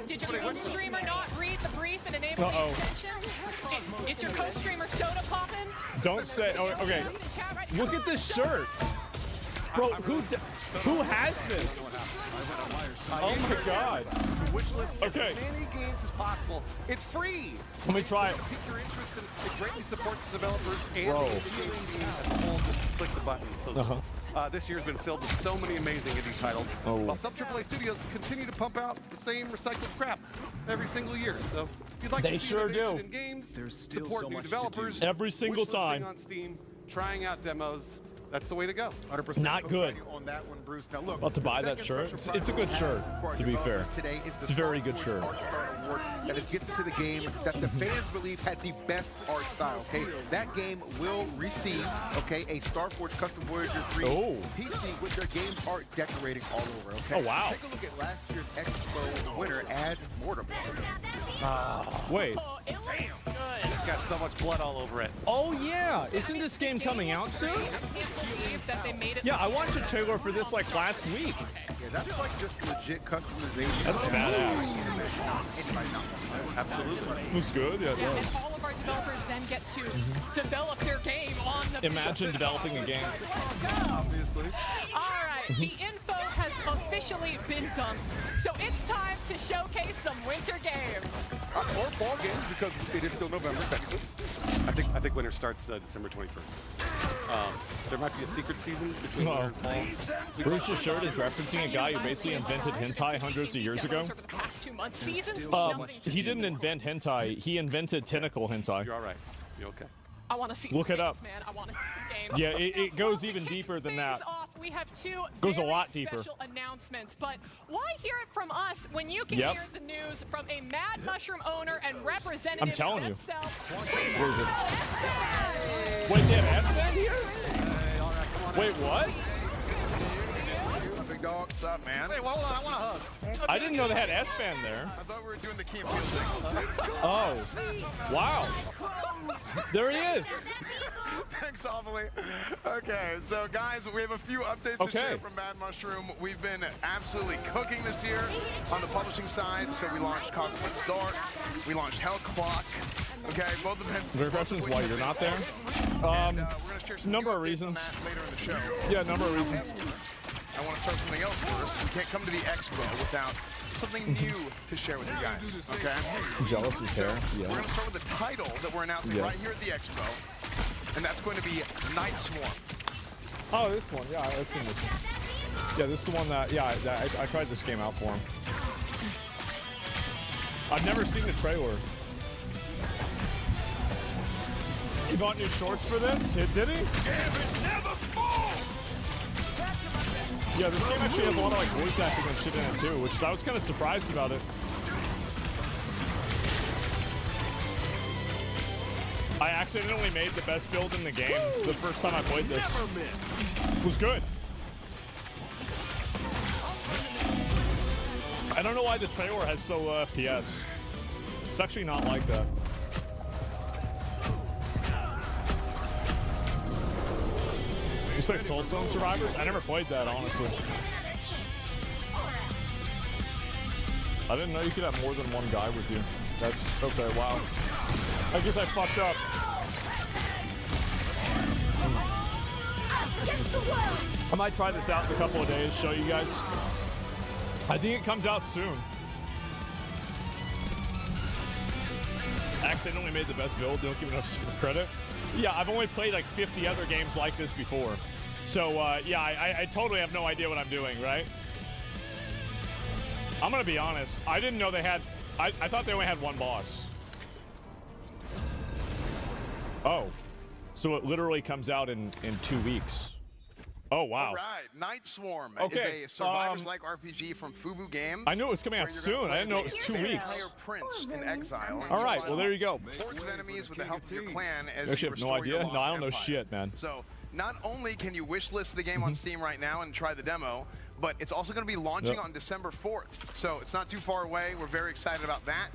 Did your co-streamer not read the brief and enable the Uh-oh. extension? Is your co-streamer soda popping? Don't say. Oh, okay. Look at this shirt, bro. Who has this? Oh my God. Wish list Okay. as many games as possible. It's free. Let me try it. Pick your interest and it greatly supports the developers and Bro. the indie game team as a whole. Just click the button. So this year has been filled with so many amazing indie titles. Oh. While some AAA studios continue to pump out the same recycled crap every single year. So if you'd like They to see sure innovation do. in games, There's still support so new much to developers, do. Every single wishlisting time. on Steam, trying out demos, That's the way to go. 100% Not good. on that one, Bruce. Now look, About to buy the that second shirt. special It's a good prize shirt, for our to be fair. developers today is the It's a very good Star shirt. Wars Art Style Award that is gifted to the game that the fans believe had the best art style. Okay, that game will receive a Starforge Custom Voyager 3 PC with their game art decorating all over. Okay. Oh, wow. Take a look at last year's Expo winner, Ad Mortem. Wait. Oh, it looks good. It's got so much blood all over it. Oh yeah, isn't this game coming out soon? I can't believe that they made it. Yeah, I watched a trailer for this like last week. Yeah, that's like just legit customization. That's badass. Absolutely. Looks good. Yeah, it Yeah, does. and all of our developers then get to develop their game on the Imagine developing a game. Obviously. All right, the info has officially been dumped. So it's time to showcase some winter games. Or fall games because it is still November technically. I think winter starts December 21st. There might be a secret season between winter and fall. Bruce's shirt is referencing a guy who basically invented hentai hundreds of years ago. Over the past 2 months, seasons. He didn't invent hentai. He invented tentacle hentai. You're all right. You okay? I want to see Look some it up. games, man. I want to see some games. Yeah, it goes even deeper than that. Off, we have two Goes a very lot deeper. special announcements, but why hear it from us when you can Yep. hear the news from a Mad Mushroom owner and representative I'm telling you. himself? Where is it? Wait, they have S-Band here? Wait, what? Big dog, what's up, man? Hey, hold on. I want a hug. I didn't know they had S-Band there. I thought we were doing the Key and Peele thing. Oh, wow. There he is. Thanks awfully. Okay, so guys, we have a few updates to share from Mad Mushroom. We've been absolutely cooking this year on the publishing side. So we launched Cosmos Dark, we launched Hell Clock. Okay, both of them. The question is why you're not there. We're gonna share some Number new of updates reasons. on that later in the show. Yeah, number of reasons. I want to start something else first. We can't come to the expo without something new to share with you guys. Okay. Jealous of hair. We're Yeah. going to start with the title that we're announcing Yeah. right here at the expo, and that's going to be Night Swarm. Oh, this one. Yeah, I've seen this. Yeah, this is the one that. Yeah, I tried this game out for him. I've never seen the trailer. He bought new shorts for this? Did he? Yeah, this game actually has a lot of like voice acting and shit in it too, which is, I was kind of surprised about it. I accidentally made the best build in the game the first time I played this. It was good. I don't know why the trailer has so low FPS. It's actually not like that. It's like Soulstone Survivors? I never played that, honestly. I didn't know you could have more than one guy with you. That's okay, wow. I guess I fucked up. I might try this out in a couple of days, show you guys. I think it comes out soon. Accidentally made the best build, don't give enough credit. Yeah, I've only played like 50 other games like this before. So, yeah, I totally have no idea what I'm doing, right? I'm gonna be honest. I didn't know they had... I thought they only had one boss. Oh. So it literally comes out in 2 weeks. Oh, wow. All right, Night Swarm Okay, is a Survivors-like RPG from Fubu Games. I knew it was coming out soon. I didn't know it was 2 weeks. Prince in exile. All right, well, there you go. Hordes of enemies with the help of your clan as Actually, you have no restore your idea. No, lost I don't know empire. shit, man. So, not only can you wishlist the game on Steam right now and try the demo, but it's also going to be launching Yep. on December 4th. So, it's not too far away. We're very excited about that.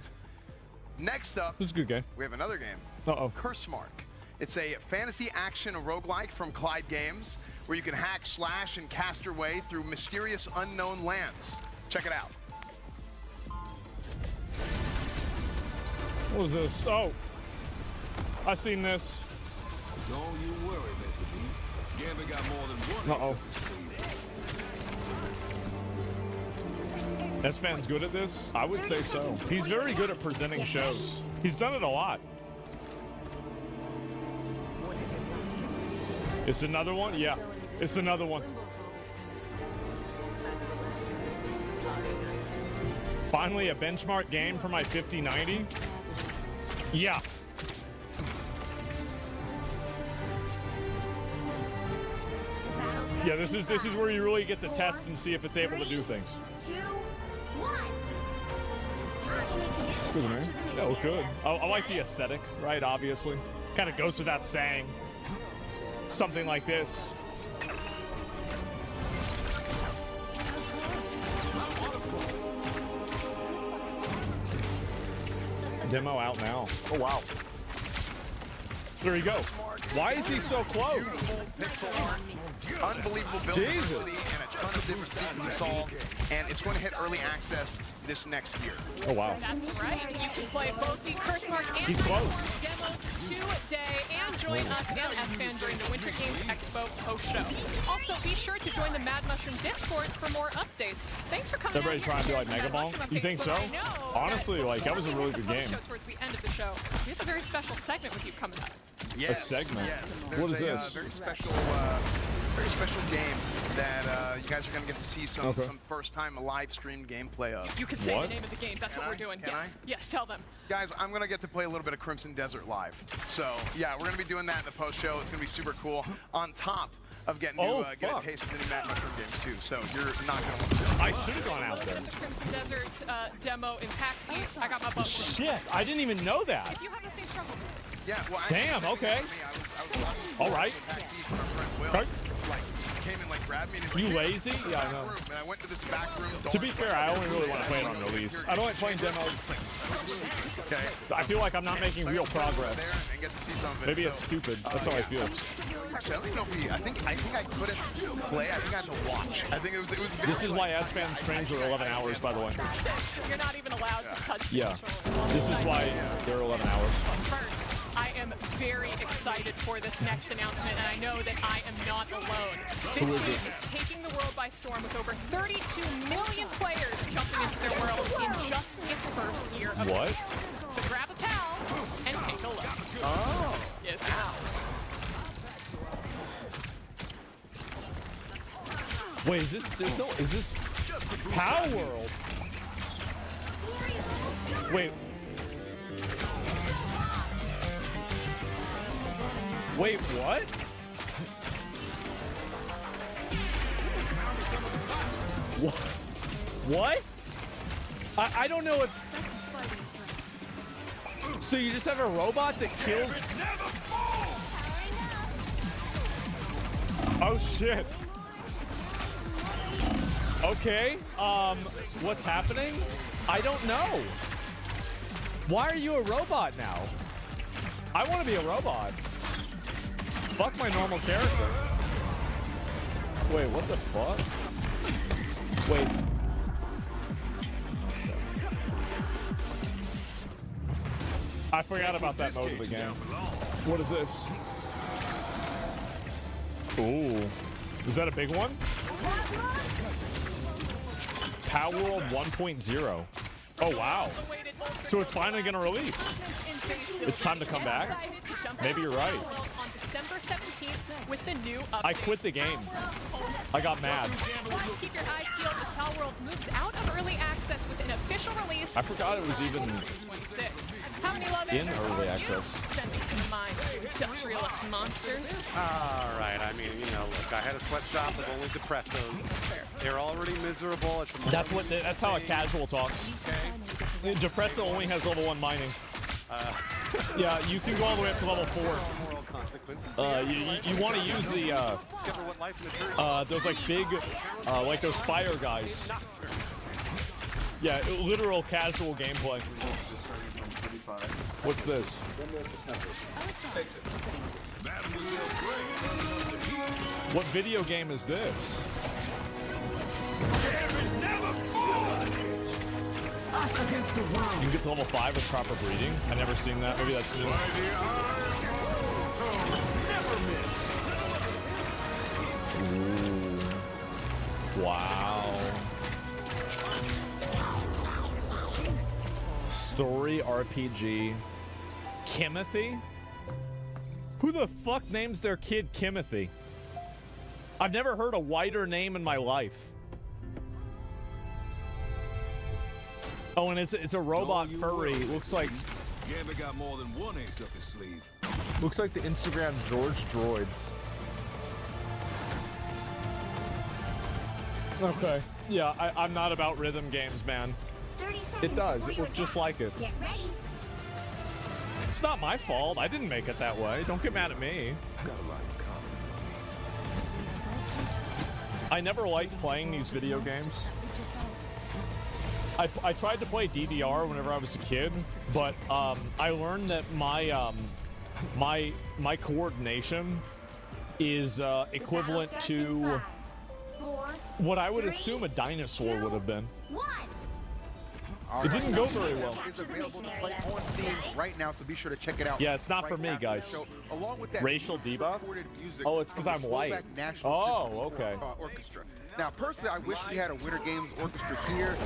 Next up, It's a good game. we have another game. Uh-oh. Cursemark. It's a fantasy action roguelike from Clyde Games where you can hack, slash, and cast your way through mysterious unknown lands. Check it out. What was this? Oh. I seen this. Don't you worry, Mr. B. Gambit got more than one Uh-oh. ace up his sleeve. S-Fan's good at this? I would say so. He's very good at presenting shows. He's done it a lot. It's another one? Yeah. It's another one. Finally, a benchmark game for my 5090? Yeah. Yeah, this is where you really get to test and see if it's able to do things. 2, 1. Excuse me. That was good. I like the aesthetic, right? Obviously. Kind of goes without saying. Something like this. Demo out now. Oh, wow. There you go. Why is he so close? Beautiful pixel art, unbelievable build diversity, and a ton of different secrets to solve. And it's going to hit early access this next year. Oh, wow. That's right. You can play both the Curse Mark and He's close. demos today and join us and S-Fan during the Winter Games Expo post-show. Also, be sure to join the Mad Mushroom Discord for more updates. Thanks for coming. Everybody's trying to be like Mega Bomb? You think so? Honestly, like, that was a really good game. Towards the end of the show, we have a very special segment with you coming up. Yes, A segment? Yes. What is There's this? Very special game that you guys are going to get to see some first-time live stream gameplay of. You can say the name of the game. That's what we're doing. Yes. Yes, tell them. Guys, I'm going to get to play a little bit of Crimson Desert live. So, yeah, we're going to be doing that in the post-show. It's going to be super cool. On top of getting to get a taste of the new Mad Mushroom games, too. So, you're not going to want to. I should have gone out there. The Crimson Desert demo in PAX East. I got my butt. Shit, I didn't even know that. If you have the same struggle. Yeah, well, damn, okay. All right. Okay. Came and like grabbed me and he's like, You lazy? "Hey, Yeah, I back know. room." And I went to this back room. To be fair, I only really want to play it on release. I don't like playing demos. Okay. So I feel like I'm not making real progress. And get to see some of it. Maybe it's stupid. That's how I feel. Actually, I don't even know if we. I think I couldn't play. I think I had to watch. I think it was. This is why S-Fan streams are 11 hours, by the way. You're not even allowed to touch the Yeah. controller. This is why they're 11 hours. First, I am very excited for this next announcement, and I know that I am not alone. This Who is game it? is taking the world by storm with over 32 million players jumping into their world in just its first year of What? use. So grab a pal and take a look. Oh. Yes. Wait, is this? There's no. Is this Power World? Wait. Wait, what? What? I don't know if. So you just have a robot that kills. Oh shit. Okay. What's happening? I don't know. Why are you a robot now? I want to be a robot. Fuck my normal character. Wait, what the fuck? Wait. I forgot about that mode of the game. What is this? Ooh. Is that a big one? Power World 1.0. Oh, wow. So it's finally going to release. It's time to come back? Maybe you're right. On December 17th with the new update. I quit the game. I got mad. Keep your eyes peeled as Power World moves out of early access with an official release. I forgot it was even 26. How many love in it? early access. Sending to mind industrialist monsters. All right. I mean, you know, look, I had a sweatshop with only Depressos. They're already miserable. It's That's how a casual talks. Depresso only has level 1 mining. Yeah, you can go all the way up to level 4. Moral consequences. You want to use the Discover what life matures. those like big like those fire guys. Yeah, literal casual gameplay. What's this? What video game is this? You can get to level 5 with proper breeding. I never seen that. Maybe that's new. Ooh. Wow. Story RPG. Kimothy? Who the fuck names their kid Kimothy? I've never heard a whiter name in my life. Oh, and it's a robot furry. Looks like. Gamer got more than one ace up his sleeve. Looks like the Instagram George Droids. Okay. Yeah, I'm not about rhythm games, man. 30 seconds It does. before It you looks just attack. like it. Get ready. It's not my fault. I didn't make it that way. Don't get mad at me. I never liked playing these video games. I tried to play DDR whenever I was a kid, but I learned that my my coordination is equivalent to what I would assume a dinosaur would have been. It didn't go very well. It's available to play on Steam right now, so be sure to check it out. Yeah, it's not right for me, after the guys. show. Along with that, Racial debuff? recorded music Oh, it's 'cause from I'm the white. Slovak National Oh, Symphony okay. Orchestra. Now, personally, I wish we had a Winter Games orchestra here.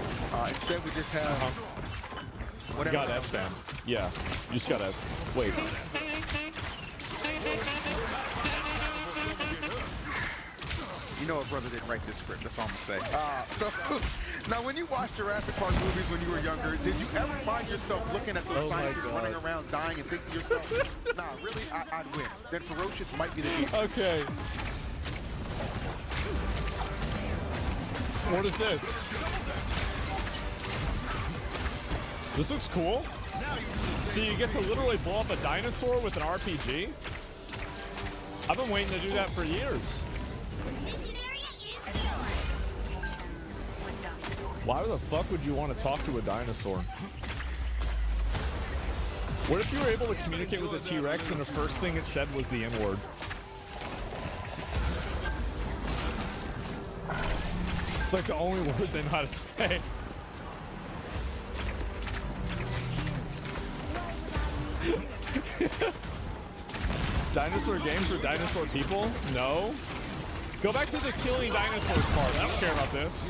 Instead, we just have You whatever. got S-Fam. Yeah, you just gotta wait. You know a brother didn't write this script, that's all I'm gonna say. So, now when you watched Jurassic Park movies when you were younger, did you ever find yourself looking at those scientists running around dying and thinking to yourself, nah, really, I'd win. Then Ferocious might be the game. Okay. What is this? This looks cool. So you get to literally blow up a dinosaur with an RPG? I've been waiting to do that for years. Why the fuck would you want to talk to a dinosaur? What if you were able to communicate with a T-Rex and the first thing it said was the N-word? It's like the only word they know how to say. Dinosaur games for dinosaur people? No. Go back to the killing dinosaurs part. I don't care about this.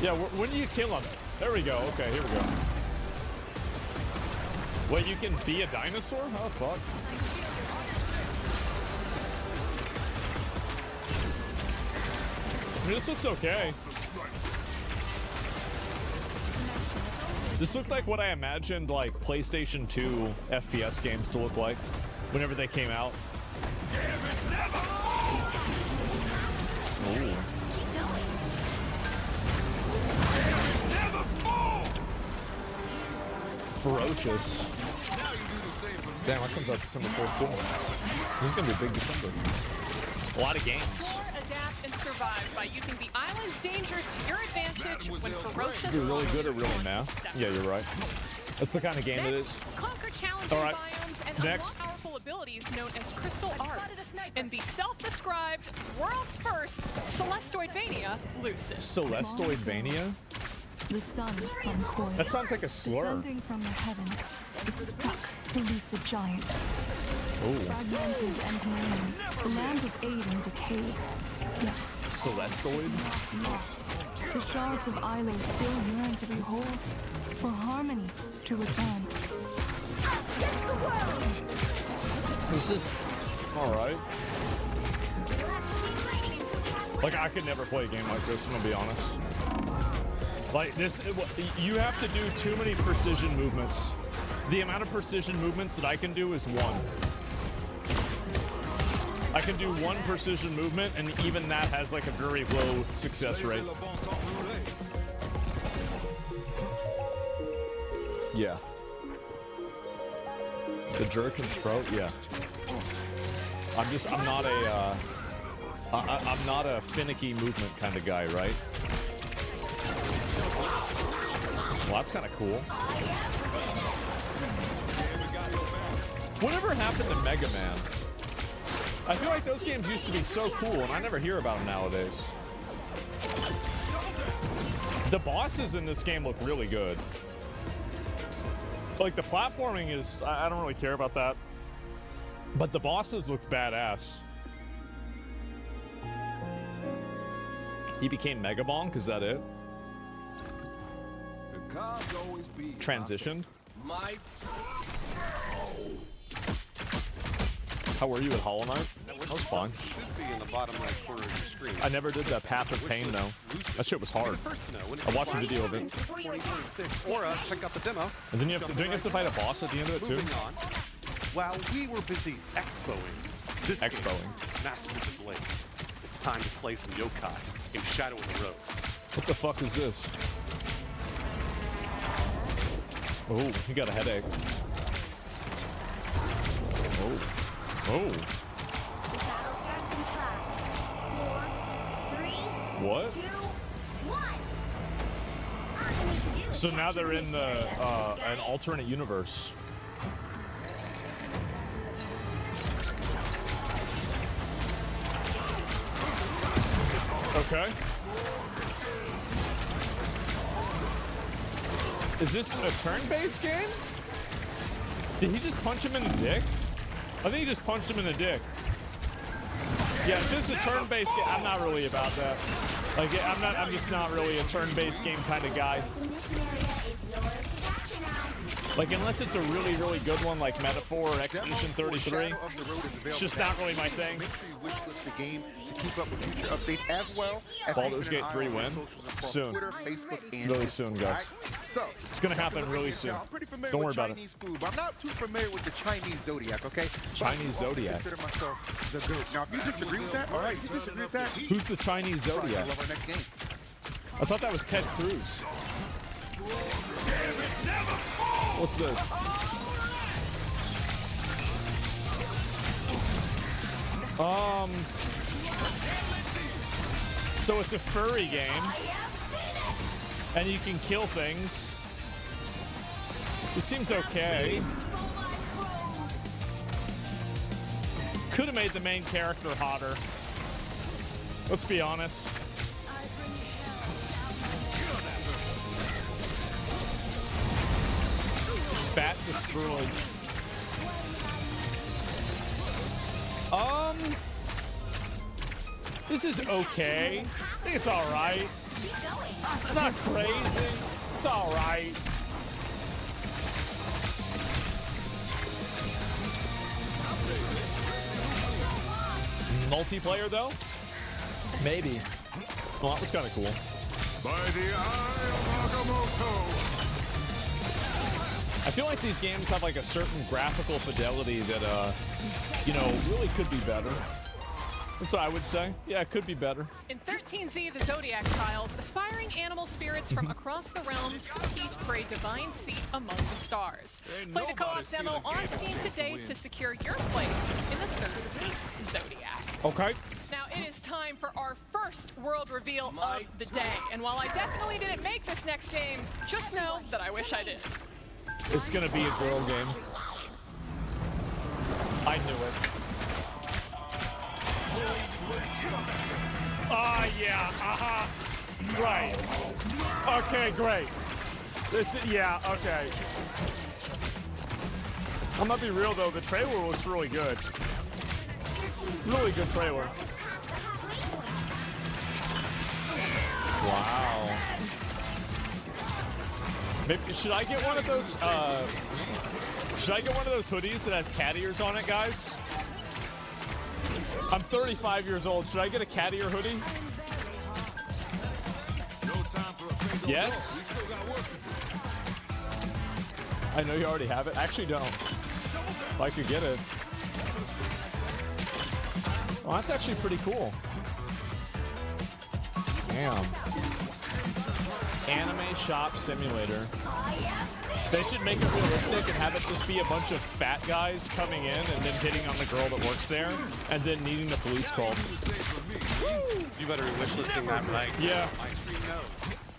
Yeah, when do you kill them? There we go. Okay, here we go. Wait, you can be a dinosaur? Oh, fuck. I mean, this looks okay. This looked like what I imagined, like, PlayStation 2 FPS games to look like whenever they came out. Ooh. Ferocious. Damn, that comes out December 4th too. This is gonna be a big December. A lot of games. Explore, adapt, and survive by using the island's dangers to your advantage when ferocious. You're really good at really math. Yeah, you're right. That's the kind of game it is. Conquer challenging All right. biomes and Next. unlock powerful abilities known as crystal arts in the self-described world's first Celesteoidvania Lucid. Celesteoidvania? The sun on coil. That sounds like a slur. Descending from the heavens, it struck the lucid giant. Ooh. Fragmented and moaning, the land was aiding decay. Yet Celestoid? lost. The shards of Ilo still yearn to be whole, for harmony to return. This is alright. Like, I could never play a game like this, I'm gonna be honest. Like, this, you have to do too many precision movements. The amount of precision movements that I can do is one. I can do one precision movement, and even that has like a very low success rate. Yeah. The jerk and sprout, yeah. I'm not a, I'm not a finicky movement kind of guy, right? Well, that's kind of cool. Whatever happened to Mega Man? I feel like those games used to be so cool, and I never hear about them nowadays. The bosses in this game look really good. Like, the platforming is... I don't really care about that. But the bosses look badass. He became Mega Bonk? Is that it? The gods always be Transitioned? my How were you at Hollow Knight? That was fun. Should be in the bottom right corner of your screen. I never did that Path of Pain, though. That shit was hard. I watched a video of it. 2026. Or check out the demo. And then don't you have to fight a boss at the end of it, too? Moving on. While we were busy expoing this Expoing. game, Masters of Blade, it's time to slay some yokai in Shadow of the Road. What the fuck is this? Oh, he got a headache. Oh. Oh. The battle starts in 5, 4, 3, What? 2, 1. So now they're in the an alternate universe. Okay. Is this a turn-based game? Did he just punch him in the dick? I think he just punched him in the dick. Yeah, if this is a turn-based game, I'm not really about that. Like, I'm just not really a turn-based game kind of guy. Like, unless it's a really, really good one like Metaphor or Expedition 33, it's just not really my thing. Make sure you wishlist the game to keep up with future updates as well as Baldur's Gate 3 win? Soon. Twitter, Facebook, and Really soon, guys. Alright? So, It's gonna happen really soon. I'm pretty familiar Don't worry with about it. Chinese food, but I'm not too familiar with the Chinese zodiac, okay? Chinese But I zodiac? consider myself the goat. Now, if you disagree with that, all right, you disagree with that? Who's the Chinese Probably Zodiac? love our next game. I thought that was Ted Cruz. What's this? So it's a furry game, and you can kill things. This seems okay. Could have made the main character hotter. Let's be honest. Fat destroyed. This is okay. I think it's all right. It's not crazy. It's all right. Multiplayer though? Maybe. Well, that was kind of cool. By the eye of Agamotto. I feel like these games have like a certain graphical fidelity that, you know, really could be better. That's what I would say. Yeah, it could be better. In 13Z, the Zodiac Trials, aspiring animal spirits from across the realms compete for a divine seat among the stars. Play the co-op demo on Steam today to secure your place in the 13th Zodiac. Okay. Now it is time for our first world reveal of the day. And while I definitely didn't make this next game, just know that I wish I did. It's gonna be a girl game. I knew it. Yeah, Right. Okay, great. Yeah, okay. I'm gonna be real though, the trailer looks really good. Really good trailer. Wow. Maybe, should I get one of those, hoodies that has cat ears on it, guys? I'm 35 years old. Should I get a cat ear hoodie? Yes? I know you already have it. Actually, don't. If I could get it. Well, that's actually pretty cool. Damn. Anime Shop Simulator. They should make it realistic and have it just be a bunch of fat guys coming in and then hitting on the girl that works there and then needing the police called. You better be wishlisting that, Mike. Yeah. My stream knows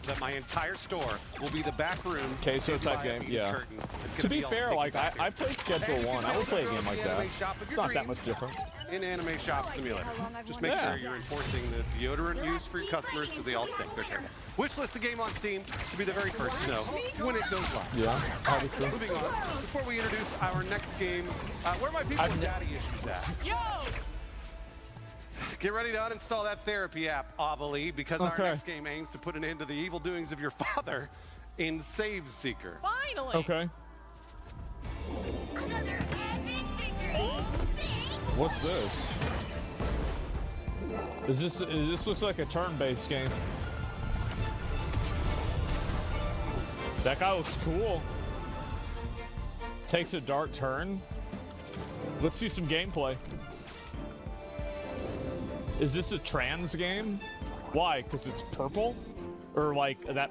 that my entire store will be the back room. Queso type game, yeah. To be fair, like I played Schedule 1. I would play a game like that. It's not that much different. In Anime Shop Simulator. Just make sure you're enforcing the deodorant use for your customers because they all stink. They're terrible. Wishlist the game on Steam to be the very first to know when it goes live. Yeah, probably true. Moving on, before we introduce our next game, where are my people with daddy issues at? Yo! Get ready to uninstall that therapy app, Avali, because our next game aims to put an end to the evil doings of your father in Save Seeker. Finally! Okay. Another epic victory. What's this? This looks like a turn-based game. That guy looks cool. Takes a dark turn. Let's see some gameplay. Is this a trans game? Why? Because it's purple? Or like that